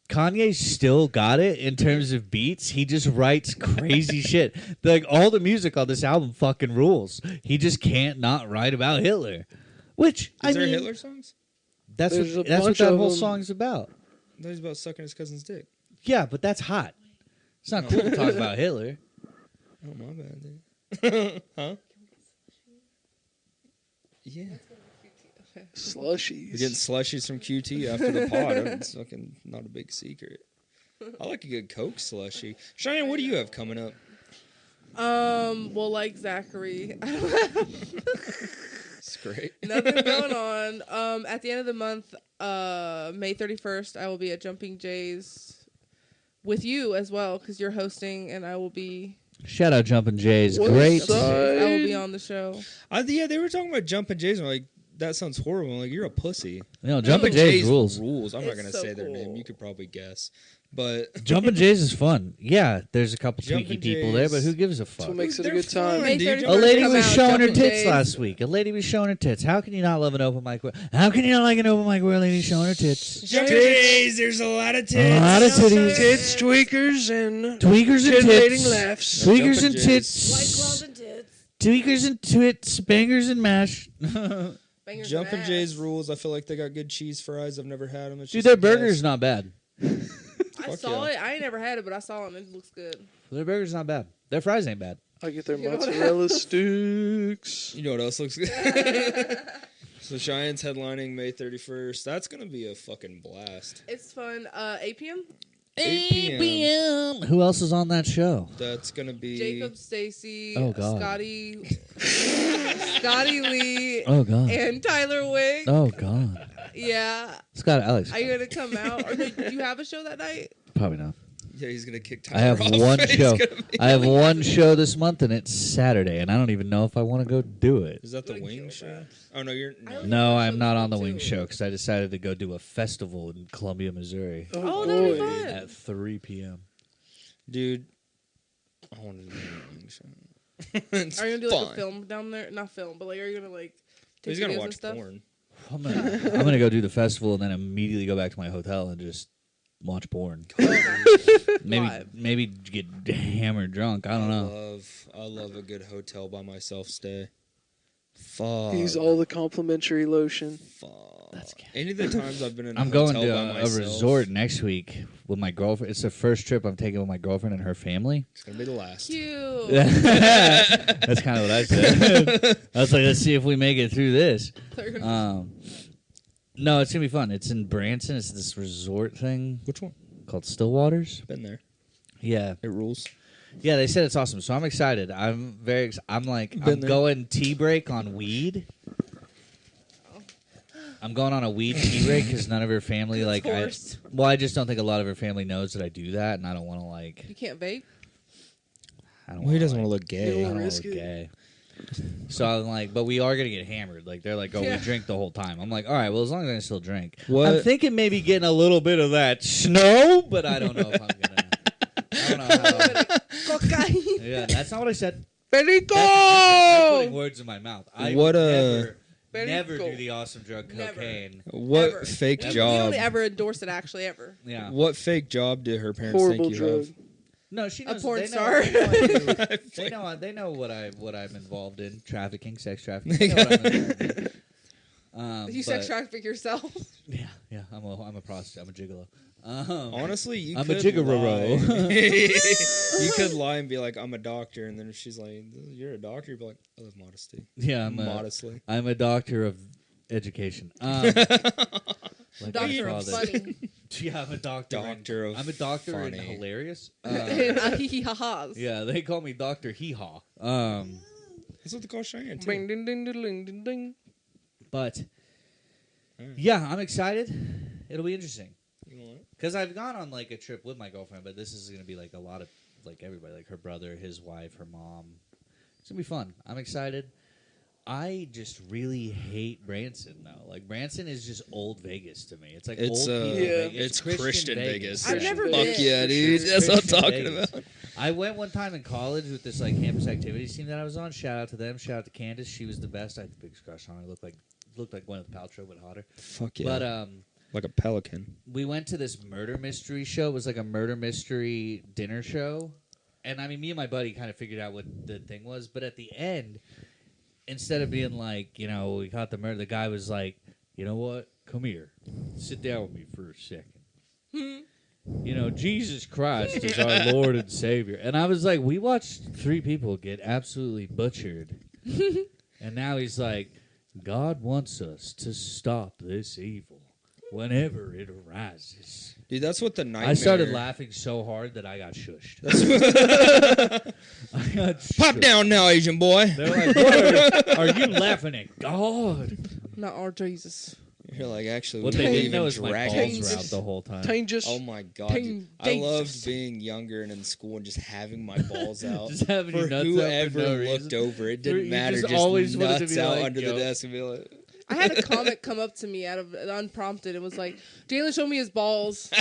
Kanye still got it in terms of beats. He just writes crazy shit. Like all the music on this album fucking rules. He just can't not write about Hitler. Which Is I there mean, Hitler songs? that's There's what a that's what bunch that of whole them. song's about. No, he's about sucking his cousin's dick. Yeah, but that's hot. It's not cool to talk about Hitler. Oh, my bad, dude. Huh? Yeah. Slushies. We're getting slushies from QT after the pod. It's fucking not a big secret. I like a good Coke slushie. Cheyenne, what do you have coming up? well, like Zachary, I don't have It's great. nothing going on. At the end of the month, May 31st, I will be at Jumping Jays with you as well because you're hosting, and I will be. Shout out Jumpin' Jays. What's Great. up? I will be on the show. Yeah, they were talking about Jumpin' Jays. And like, that sounds horrible. I'm like, you're a pussy. No, Jumpin' Jays rules. I'm not It's gonna so say their name. cool. You could probably guess, but Jumpin' Jays is fun. Yeah, there's a couple tweaky Jumpin' people there, but Jays- who gives a That's fuck? what makes it a They're good time. fun, May dude. 31st A lady come was out, showing her Jumpin' tits Jays. last week. A lady was showing her tits. How can you not love an open mic? How can you not like an open mic where a lady's showing her tits? Jumpin' Jays. There's a lot of tits. A lot of titties. Tits, tweakers, and Tweakers and titillating tits. laughs. Tweakers Jumpin' and Jays. tits. and tits. Tweakers and tits. Bangers and mash. Bangers Jumpin' and Jays ass. rules. I feel like they got good cheese fries. I've never had them. It's Dude, just their a guess. burger's not bad. I Fuck saw yeah. it. I ain't never had it, but I saw it and it looks good. Their burger's not bad. Their fries ain't bad. I get their You know what mozzarella sticks. You know what else looks good? So Cheyenne's headlining May 31st. That's gonna be a fucking blast. It's fun. 8 p.m. 8 p.m. Who else is on that show? That's gonna be Jacob, Stacy, Oh, God. Scotty Lee, Oh god. and Tyler Wick. Oh god. Yeah. Scott Alex. Are you gonna come out? Or do you have a show that night? Probably not. Yeah, he's gonna kick I Tyler have off. one He's show. gonna be- I have one show this month, and it's Saturday, and I don't even know if I want to go do it. Is that the Gonna wing kill show? that. Oh no, you're I don't No, know. I'm not on the Too. wing show because I decided to go do a festival in Columbia, Missouri Oh, that'd be boy. fun. at 3 p.m. dude. I want to do the wing show. It's Are you gonna do like fun. a film down there? Not film, but like, are you gonna like take He's gonna videos and watch stuff? porn. I'm gonna go do the festival and then immediately go back to my hotel and just watch porn. maybe Live. maybe get hammered drunk. I don't know. I love a good hotel by myself stay. Fuck. Use all the complimentary lotion. Fuck. That's gay. Any of the times I've been in a I'm going hotel to by a myself, resort next week with my girlfriend. It's the first trip I'm taking with my girlfriend and her family. It's gonna be the last. Cute. That's kind of what I said. I was like, let's see if we make it through this. No, it's gonna be fun. It's in Branson. It's this resort thing Which one? called Stillwaters. Been there. Yeah, It rules. yeah. They said it's awesome, so I'm excited. I'm very. I'm like, Been I'm there. going tea break on weed. I'm going on a weed tea break because none of her family like. Forced. I just don't think a lot of her family knows that I do that, and I don't want to like. You can't vape. I don't. Well, he doesn't wanna, want to look You gay. I don't don't risk look it. gay. So I'm like, but we are gonna get hammered. Like they're like, oh, Yeah. we drink the whole time. I'm like, all right, well, as long as I can still drink. What? I'm thinking maybe getting a little bit of that snow, but I don't know if I'm gonna. I don't know how. Cocaine. Yeah, that's not what I said. Perico! You're putting words in my mouth. I What, would Very never cool. do the awesome drug Never. cocaine. What Ever. fake We job? don't ever endorse it, actually, ever. Yeah. What fake job did her parents Horrible think you drug. have? No, she knows. porn they know- star. They know. They know what I'm involved in: trafficking, sex trafficking. They know what I'm involved in. You sex traffic yourself. Yeah, yeah. I'm a prostitute. I'm a gigolo. Honestly, you I'm a could jiggeroo. lie. You could lie and be like, "I'm a doctor," and then if she's like, "You're a doctor," you'd be like, "I live modesty." Yeah, Modestly. I'm a doctor of education. Like my Doctor of father. funny. Yeah, I'm a doctor. Doctor of I'm a doctor funny. in hilarious. Hee-hee-ha-has. Yeah, they call me Doctor Hee Haw. That's what they call Cheyenne too. Ding, ding, ding, ding, ding, ding, ding. But Mm. yeah, I'm excited. It'll be interesting You know what? because I've gone on like a trip with my girlfriend, but this is gonna be like a lot of like everybody, like her brother, his wife, her mom. It's gonna be fun. I'm excited. I just really hate Branson though. Like Branson is just old Vegas to me. It's like It's old people Yeah. Vegas. it's Christian Vegas. I've never Fuck been. yeah, dude. That's what I'm Christian talking Vegas. about. I went one time in college with this like campus activities team that I was on. Shout out to them. Shout out to Candace. She was the best. I had the biggest crush on her. Looked like Gwyneth Paltrow but hotter. Fuck yeah. But like a pelican. we went to this murder mystery show. It was like a murder mystery dinner show. And I mean, me and my buddy kind of figured out what the thing was. But at the end, instead of being like, you know, we caught the murder, the guy was like, you know what? Come here. Sit down with me for a second. You know, Jesus Christ is our Lord and Savior. And I was like, we watched 3 people get absolutely butchered. And now he's like, God wants us to stop this evil whenever it arises. Dude, that's what the nightmare. I started laughing so hard that I got shushed. I got Pop shushed. down now, Asian boy. They're like, what are you laughing at? God. Not our Jesus. You're like, actually, What we they believe didn't in know is my dragons. balls were out the whole time. Dangerous. Oh my god, Dang, dude. I loved Jesus. being younger and in school and just having my balls out. Just having for your nuts whoever out for no looked reason. over. It You didn't matter. just Just always wanted to nuts be out like, under yo. the desk and be like, I had a comic come up to me out of unprompted. It was like, Dalen showed me his balls.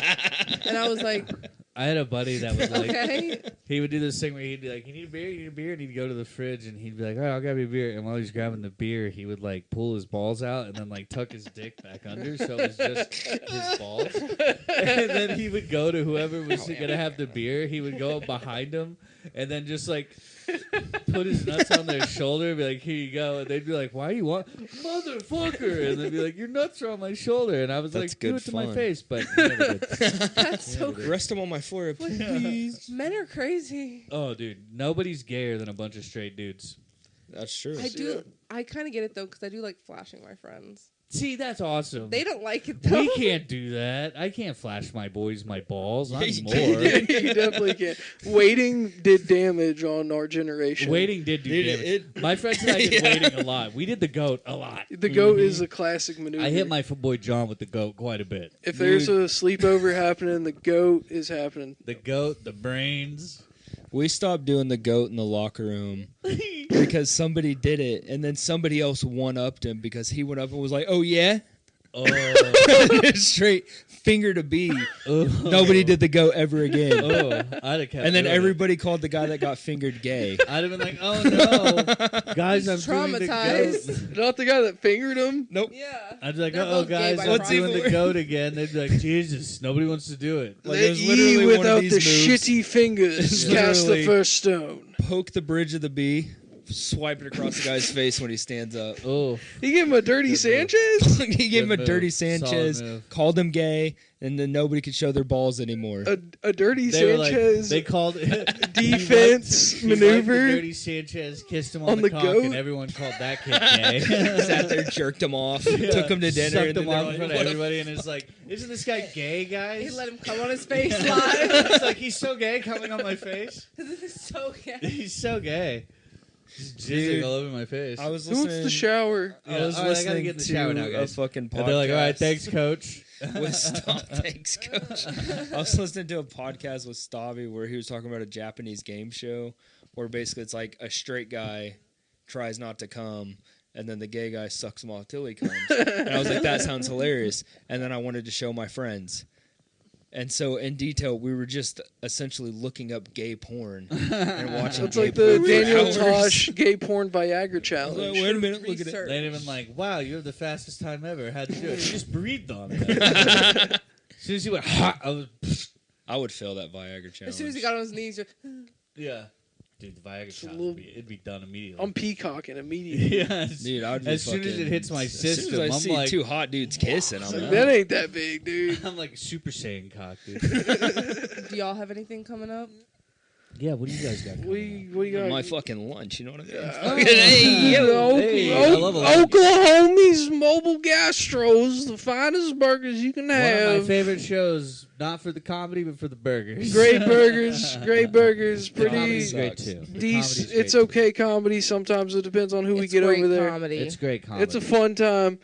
And I was like, I had a buddy that was like, okay. he would do this thing where he'd be like, you need a beer, you need a beer, and he'd go to the fridge and he'd be like, all right, I'll grab you a beer. And while he's grabbing the beer, he would like pull his balls out and then like tuck his dick back under, so it was just his balls. And then he would go to whoever was gonna have the beer. He would go up behind him and then just like put his nuts on their shoulder and be like, here you go. And they'd be like, why do you want motherfucker? And they'd be like, your nuts are on my shoulder. And I was That's like, do good it to my fun. face, but he never did. That's so Rest them on my forehead, please. Men are crazy. Oh, dude, nobody's gayer than a bunch of straight dudes. That's true. I do. I kind of get it though, because I do like flashing my friends. See, that's awesome. They don't like it though. We can't do that. I can't flash my boys my balls. Not Yeah, you anymore. You definitely can. Waiting did damage on our generation. Waiting did do damage. My friends and I did waiting a lot. We did the goat a lot. The goat is a classic maneuver. I hit my footboy John with the goat quite a bit. If there's a sleepover happening, the goat is happening. The goat, the brains. We stopped doing the goat in the locker room because somebody did it, and then somebody else one-upped him because he went up and was like, "Oh yeah," Oh, straight finger to B. oh. Nobody did the goat ever again. Oh, I'd have kept And then doing it. everybody called the guy that got fingered gay. I'd have been like, oh no, guys, I'm doing the Traumatized. goat. Not the guy that fingered him. Nope. Yeah. I'd be like, They're oh both gay guys, by I'm What's doing even the goat again. They'd be like, Jesus, nobody wants to do it. Like, Let it was ye literally one of without these the moves. shitty fingers Yeah. cast the Literally. first stone. Poke the bridge of the B, swipe it across the guy's face when he stands up. Oh, He gave him a dirty Good move. Sanchez. He gave him a Good dirty move. Sanchez, Solid move. called him gay, and then nobody could show their balls anymore. A dirty they were like, Sanchez they called defense he wiped maneuver. the dirty Sanchez kissed him on, on the the cock, goat. and everyone called that kid gay. Sat there, jerked him off, Yeah. took him to dinner, sucked and then him they're off like, in front of "What a everybody, and it's like, isn't this guy gay, guys? He let him come on his face live. It's like, he's so gay coming on my face. This is so gay. He's so gay. He's Dude, jizzing all over my face. I was Who wants listening. the shower? I was all right, I gotta listening get in the to shower now, a guys. fucking podcast. And they're like, all right, thanks, coach. With thanks, coach. I was listening to a podcast with Stavi where he was talking about a Japanese game show where basically it's like a straight guy tries not to come, and then the gay guy sucks him off till he comes. And I was like, that sounds hilarious. And then I wanted to show my friends. And so, in detail, we were just essentially looking up gay porn and watching. It's gay like the porn for Daniel hours. Tosh gay porn Viagra I was like, challenge. wait a minute, look at it. Research. They'd have been like, wow, you have the fastest time ever. How'd you do it? You just breathed on it. As soon as you went, ha, I was, I would fail that Viagra challenge. As soon as he got on his knees, you're, yeah. Dude, the Viagra shot, little- it'd be done immediately. I'm peacocking immediately. Yes. Dude, I would be As soon as fucking- it hits my As soon system, as I I'm see like, two hot dudes kissing, I'm Like, out. that ain't that big, dude. I'm like Super Saiyan cock, dude. do y'all have anything coming up? Yeah, what do you guys got? What do you got? My fucking lunch, you know what I mean? Oh. Hey, yo. Hey, I love a lunch. Oklahoma's Mobile Gastros, the finest burgers you can One of my have. favorite shows, not for the comedy, but for the burgers. Great burgers, great burgers. The comedy's Pretty great too. The comedy's decent. great, It's too. okay comedy. Sometimes it depends on who we It's get great over there. comedy. It's great comedy. It's a fun time.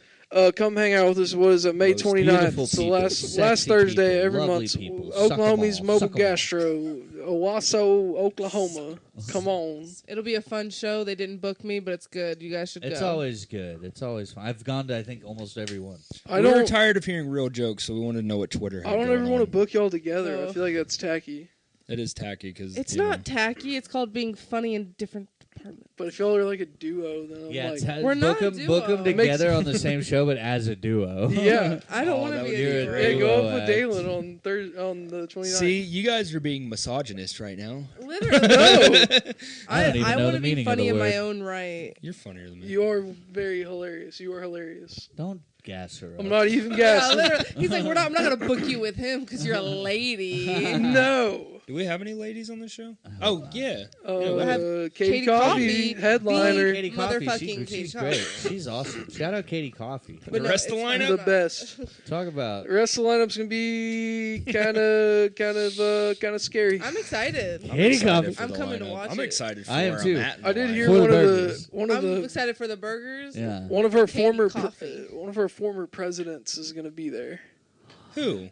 Come hang out with us. What is it? May Most 29th. beautiful It's the people, last sexy Thursday people, every lovely month. people. Suck 'em Oklahoma's all, Mobile suck 'em all. Gastro, Owasso, Oklahoma. Come on. It'll be a fun show. They didn't book me, but it's good. You guys should It's go. always good. It's always fun. I've gone to, I think, almost every one. I We were don't. tired of hearing real jokes, so we wanted to know what Twitter had I don't going ever want to on. book y'all together. No. I feel like that's tacky. It is tacky because It's not tacky. It's called being funny in different departments. But if y'all are like a duo, then I'm Yeah, like, We're not a book them duo. together on the same show, but as a duo. yeah. I don't Oh, want to that be would a be duo. great. Yeah, go Duo up with act. Dalen on the 29th. See, you guys are being misogynist right now. Literally. No. I don't even know want the to be meaning of funny the in my word. own right. You're funnier than me. You are very hilarious. You are hilarious. Don't gas her up. I'm not even Yeah, gassing. literally. He's like, I'm not gonna book you with him because you're a lady. No. Do we have any ladies on the show? Oh, yeah. we'll have Katie Katie Coffee, Coffee, headliner. Katie Coffee, Motherfucking she's Katie great. Coffee. She's awesome. Shout out Katie Coffee. But The rest of the it's lineup? The not- best. Talk about. The rest of the lineup's gonna be kind of scary. I'm excited. Katie Coffee. for I'm the coming to lineup. watch I'm it. excited for I am where too. I'm at in I the did lineup. hear For the one burgers. of I'm the excited for the burgers. Yeah. one of her Katie former Coffee. one of her former presidents is gonna be there. Who?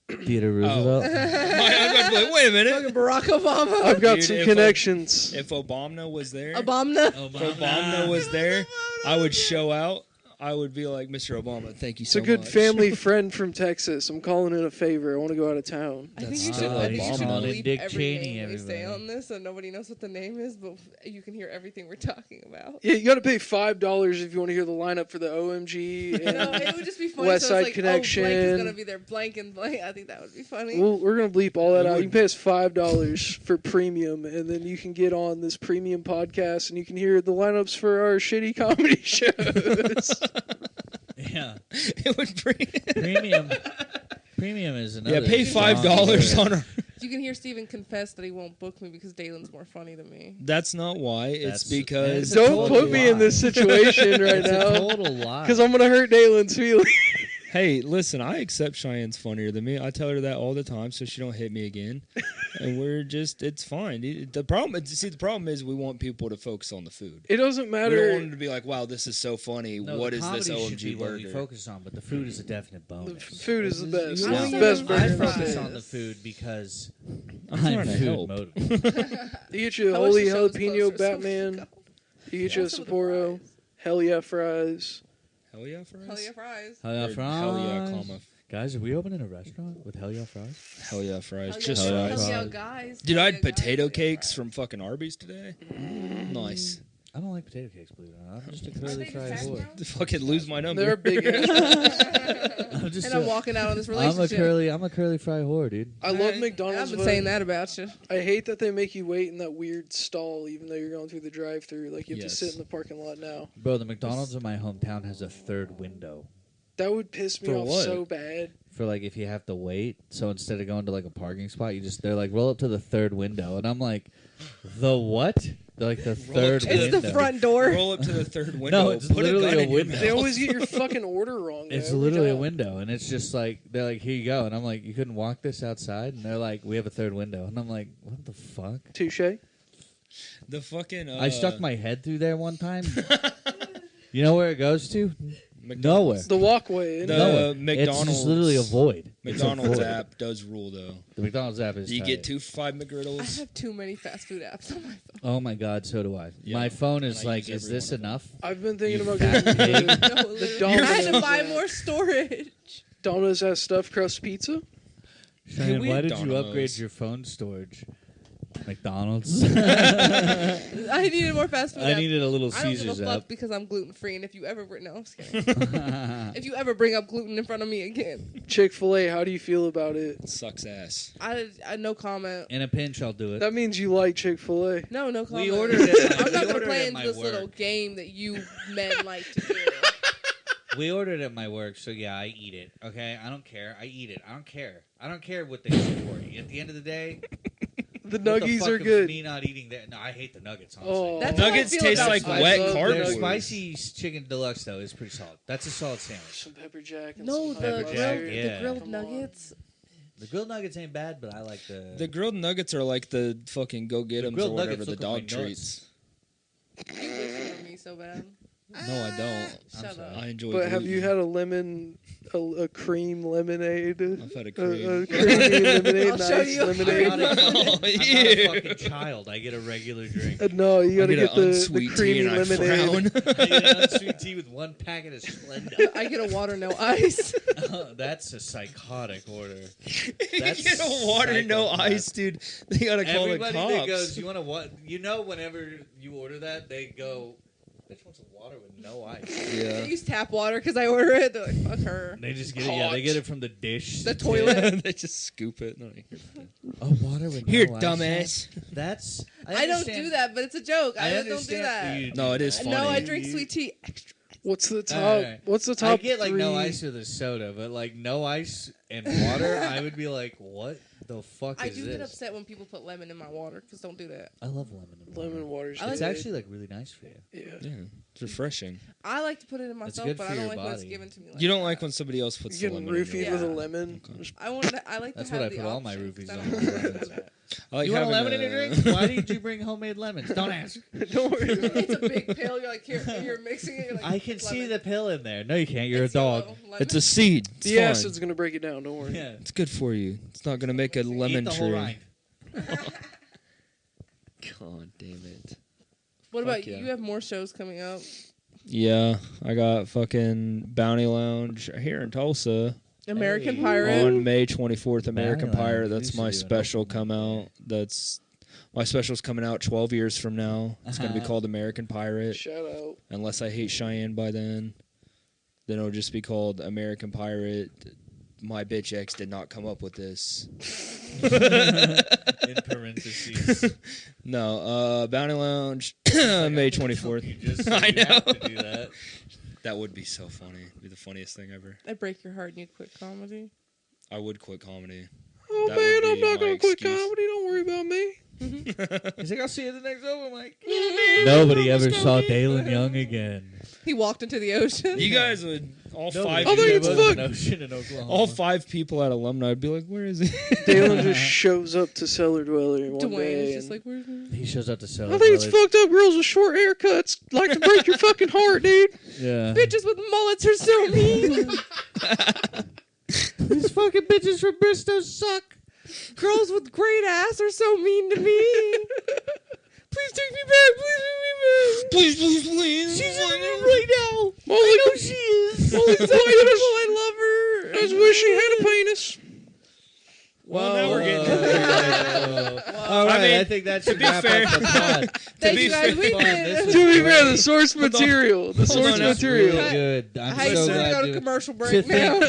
Theodore Roosevelt. I was about to be like, wait a minute. Fucking Barack Obama. I've got Dude, some if connections. If Obama was there, Obama. if Obama was there, I would show out. I would be like, Mr. Obama, thank you It's so a much. good family friend from Texas. I'm calling in a favor. I want to go out of town. I think That's you should. still I think you should Obama. bleep Dick every Cheney, name we say everybody. on this, so nobody knows what the name is, but you can hear everything we're talking about. Yeah, you got to pay $5 if you want to hear the lineup for the OMG. And No, it would just be funny. West so Side it's like, Connection. Oh, blank is gonna be there. Blank and blank. I think that would be funny. we're going to bleep all that It out. would- You can pay us $5 for premium, and then you can get on this premium podcast, and you can hear the lineups for our shitty comedy shows. Yeah. It would bring. Premium. Premium is another. Yeah, pay strong $5 word. on our. You can hear Steven confess that he won't book me because Dalen's more funny than me. That's not why. It's That's- because. it's a Don't total put me in lie. this situation right It's a now, total lie. because I'm going to hurt Dalen's feelings. Hey, listen, I accept Cheyenne's funnier than me. I tell her that all the time so she don't hit me again. And we're just, it's fine. The problem is we want people to focus on the food. It doesn't We don't matter. want them to be like, wow, this is so funny. No, What the is this comedy should be OMG what we burger? focus on, but the food is a definite The bonus. food is the best. You It's want the me best to- burger. I French focus fries. on the food because I'm trying I'm to food help. motivated. You get your I holy wish the show was jalapeno closer so we Batman. could go. You get your What's with the Sapporo. fries? Hell yeah fries. Hell yeah, fries? Hell yeah, fries. Hell yeah, Or fries. Hell yeah, comma. Guys, are we opening a restaurant with Hell yeah fries? Hell yeah, fries. Hell Just yeah, fries. Hell yeah, guys. Dude, Hell I yeah, had guys. potato Hell yeah, cakes fries. from fucking Arby's today. Nice. I don't like potato cakes, believe it or not. I'm just a Are curly they fried hash whore. browns? Fucking lose my number. They're big. I'm just And I'm walking out on this relationship. I'm a curly fried whore, dude. I love Alright. McDonald's. I've been but saying that about you. I hate that they make you wait in that weird stall, even though you're going through the drive-through. Like you have Yes. to sit in the parking lot now. Bro, the McDonald's in my hometown has a third window That would piss me For off what? so bad. for like if you have to wait. So instead of going to like a parking spot, they're like roll up to the third window, and I'm like, the what? They're like the third to window. It's the front door. Roll up to the third window. it's put literally gun a in your window. They mouth. always get your fucking order wrong. It's every literally a time. window, and it's just like they're like, here you go, and I'm like, you couldn't walk this outside, and they're like, we have a third window, and I'm like, what the fuck? Touche. The fucking. I stuck my head through there one time. You know where it goes to? Nowhere. The walkway. The- Nowhere. McDonald's- It's just literally a void. It's a McDonald's void. app does rule though. The McDonald's app is. You tight. get 2 for $5 I McGriddles. have too many fast food apps on my phone. Oh my god, so do I. Yeah. My phone And is I like, use is every this one of them. enough? I've been thinking You about fat getting pig. No, literally. Domino's I had to buy app. more storage. Domino's has stuffed crust pizza. Cheyenne, we why had did you Domino's. upgrade your phone storage? McDonald's. I needed more fast food I apps. needed a little I don't give Caesars a fuck app. because I'm gluten free, and if you ever no, I'm just kidding. If you ever bring up gluten in front of me again, Chick-fil-A. How do you feel about it? Sucks ass. I no comment. In a pinch, I'll do it. That means you like Chick-fil-A. No comment. ordered it. I'm We not gonna ordered play at into my this little work. game that you men like to do. We ordered at my work, so yeah, I eat it. Okay, I don't care. I eat it. I don't care. I don't care what they do for you. At the end of the day, The what the nuggies fuck are is good. Me not eating that. No, I hate the nuggets. Honestly. Oh, That's how I Nuggets feel taste about like I wet love cardboard. Their nuggets. spicy chicken deluxe though is pretty solid. That's a solid sandwich. Some pepper jack. And No, some the hot grilled, Jack, mustard. yeah. the grilled Come on. nuggets. The grilled nuggets ain't bad, but I like the. The grilled nuggets are like the fucking go get 'ems or grilled whatever nuggets the look dog like nuts. treats. You wish for me so bad. No, I don't. Shut sorry. up. I enjoy. But have gluten. you had a cream lemonade? I've had a A cream. creamy lemonade, I'll show nice you. I'm lemonade. not, a fucking, Oh, I'm not ew. a fucking child. I get a regular drink. No, you gotta I get an the unsweet tea creamy and I lemonade. frown. I get an unsweet tea with one packet of Splenda. I get a water, no ice. That's a psychotic order. You That's get a water, no psychopath. ice, dude. They gotta call Everybody the cops. that goes, you want to what? You know, whenever you order that, they go, "Bitch wants some water with no ice." They Yeah. use tap water because I order it. They're like, fuck her. They just get it. Yeah, they get it from the dish. The toilet. They just scoop it. No, Oh, water with here, no ice. dumbass. That's. I don't do that, but it's a joke. I, don't do understand that. you No, it is funny. No, I drink sweet tea. Extra. What's the top? Alright. What's the I top? get like no three? ice with a soda, but like no ice and water, I would be like, what the fuck I is do this? get upset when people put lemon in my water because don't do that. I love lemon. In water. Lemon water's I like It's good. actually like really nice for you. Yeah. Yeah, it's refreshing. I like to put it in myself, good but for I don't your like when it's body. given to me. You don't that. like when somebody else puts the You getting lemon in roofied your with a Yeah. lemon. I want. I like That's to what have I the put all my option, roofies 'cause I on. don't like lemon. I like You want a having lemon in your drink? Why did you bring homemade lemons? Don't ask. Don't worry about it. It's a big pill. You're like here. You're mixing it. You're like, I can see lemon. the pill in there. No, you can't. You're It's a dog. yellow, lemon. It's a seed. It's The fine. acid's gonna break it down. Don't worry. Yeah. It's good for you. It's not gonna make a lemon Eat the whole tree. rind. God damn it. What Fuck about you? yeah. You have more shows coming up. Yeah, I got fucking Bounty Lounge here in Tulsa American Hey. Pirate. on May 24th. American Bounty Lounge. Pirate. We That's used to my do an special open come mic out. That's my special's coming out 12 years from now. It's gonna be called American Pirate. Shout out. Unless I hate Cheyenne by then it'll just be called American Pirate. My bitch ex did not come up with this. In parentheses. No, Bounty Lounge, May 24th. You just I you have know. to do that. That would be so funny. It'd be the funniest thing ever. I break your heart and you quit comedy. I would quit comedy. Oh That man, would I'm be not my gonna quit excuse. comedy. Don't worry about me. He's like, I'll see you at the next open mic. Nobody ever saw Dalen Young again. He walked into the ocean. You guys would all five. I think There it's was fuck- an ocean in Oklahoma. All 5 people at alumni would be like, "Where is he?" Dalen just shows up to Cellar Dweller one Dwayne day. is just like, where's He shows up to sell. I think it's fucked up. Girls with short haircuts like to break your fucking heart, dude. Yeah. bitches with mullets are so mean. These fucking bitches from Bristol suck. Girls with great ass are so mean to me. Please take me back. Please take me back. Please. She's in the room right now. Molly, I know she is. Molly, I love her. I just wish she had a penis. Well, now we're getting. All right, mean, I think that should be wrap fair- up the pod. Thank be you guys. fair- We Fun. did. This was To be fair, great. the source material. The source on now. material. Really good. I'm Hey, so we're gonna glad go to commercial to break now.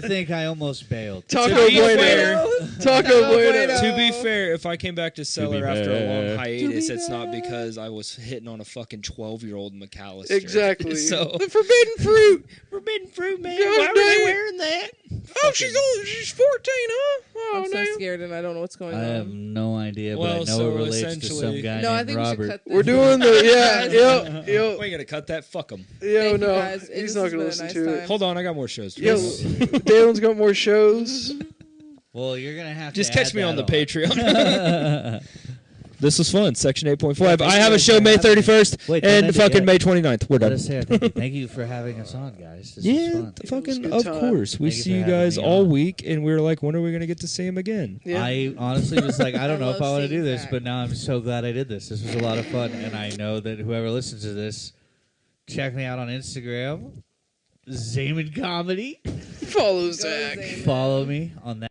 think I almost bailed. Taco To be Bueno. fair- Taco Bueno. To be fair, if I came back to Cellar after a long fair. hiatus, To be it's not fair. because I was hitting on a fucking 12-year-old McAllister. Exactly. So The forbidden fruit. forbidden fruit, man. God Why were dang they it. wearing that? Oh, she's 14, huh? Oh, I'm so no. scared and I don't know what's going I have on. no idea, but Well, I know so it relates to some essentially- guy No, I named think we Robert. should cut this. We're doing the, yeah, Why yo, are you gonna cut that? Fuck them. yo, Thank you, no. guys. He's This not has going to been a listen nice to it. time. Hold on, I got more shows. Yo, Please. Dalen's got more shows. Well, you're gonna have Just to catch add me on the that Patreon. This was fun. Section 8.5. Yeah, thank I you have a guys show for May having me. 31st Wait, don't and end it fucking yet. May 29th. We're Let done. us say our thank you. Thank you for having us on, guys. This was Yeah, fun. was a fucking good of time. course. We Thank you see for you having guys me all on. week, and we were like, when are we going to get to see him again? Yeah. I honestly was like, I don't know I if I love want to seeing do this, that. but now I'm so glad I did this. This was a lot of fun, and I know that whoever listens to this, check me out on Instagram, Zayman Comedy. Follow Go Zach. Zayn. Follow me on that.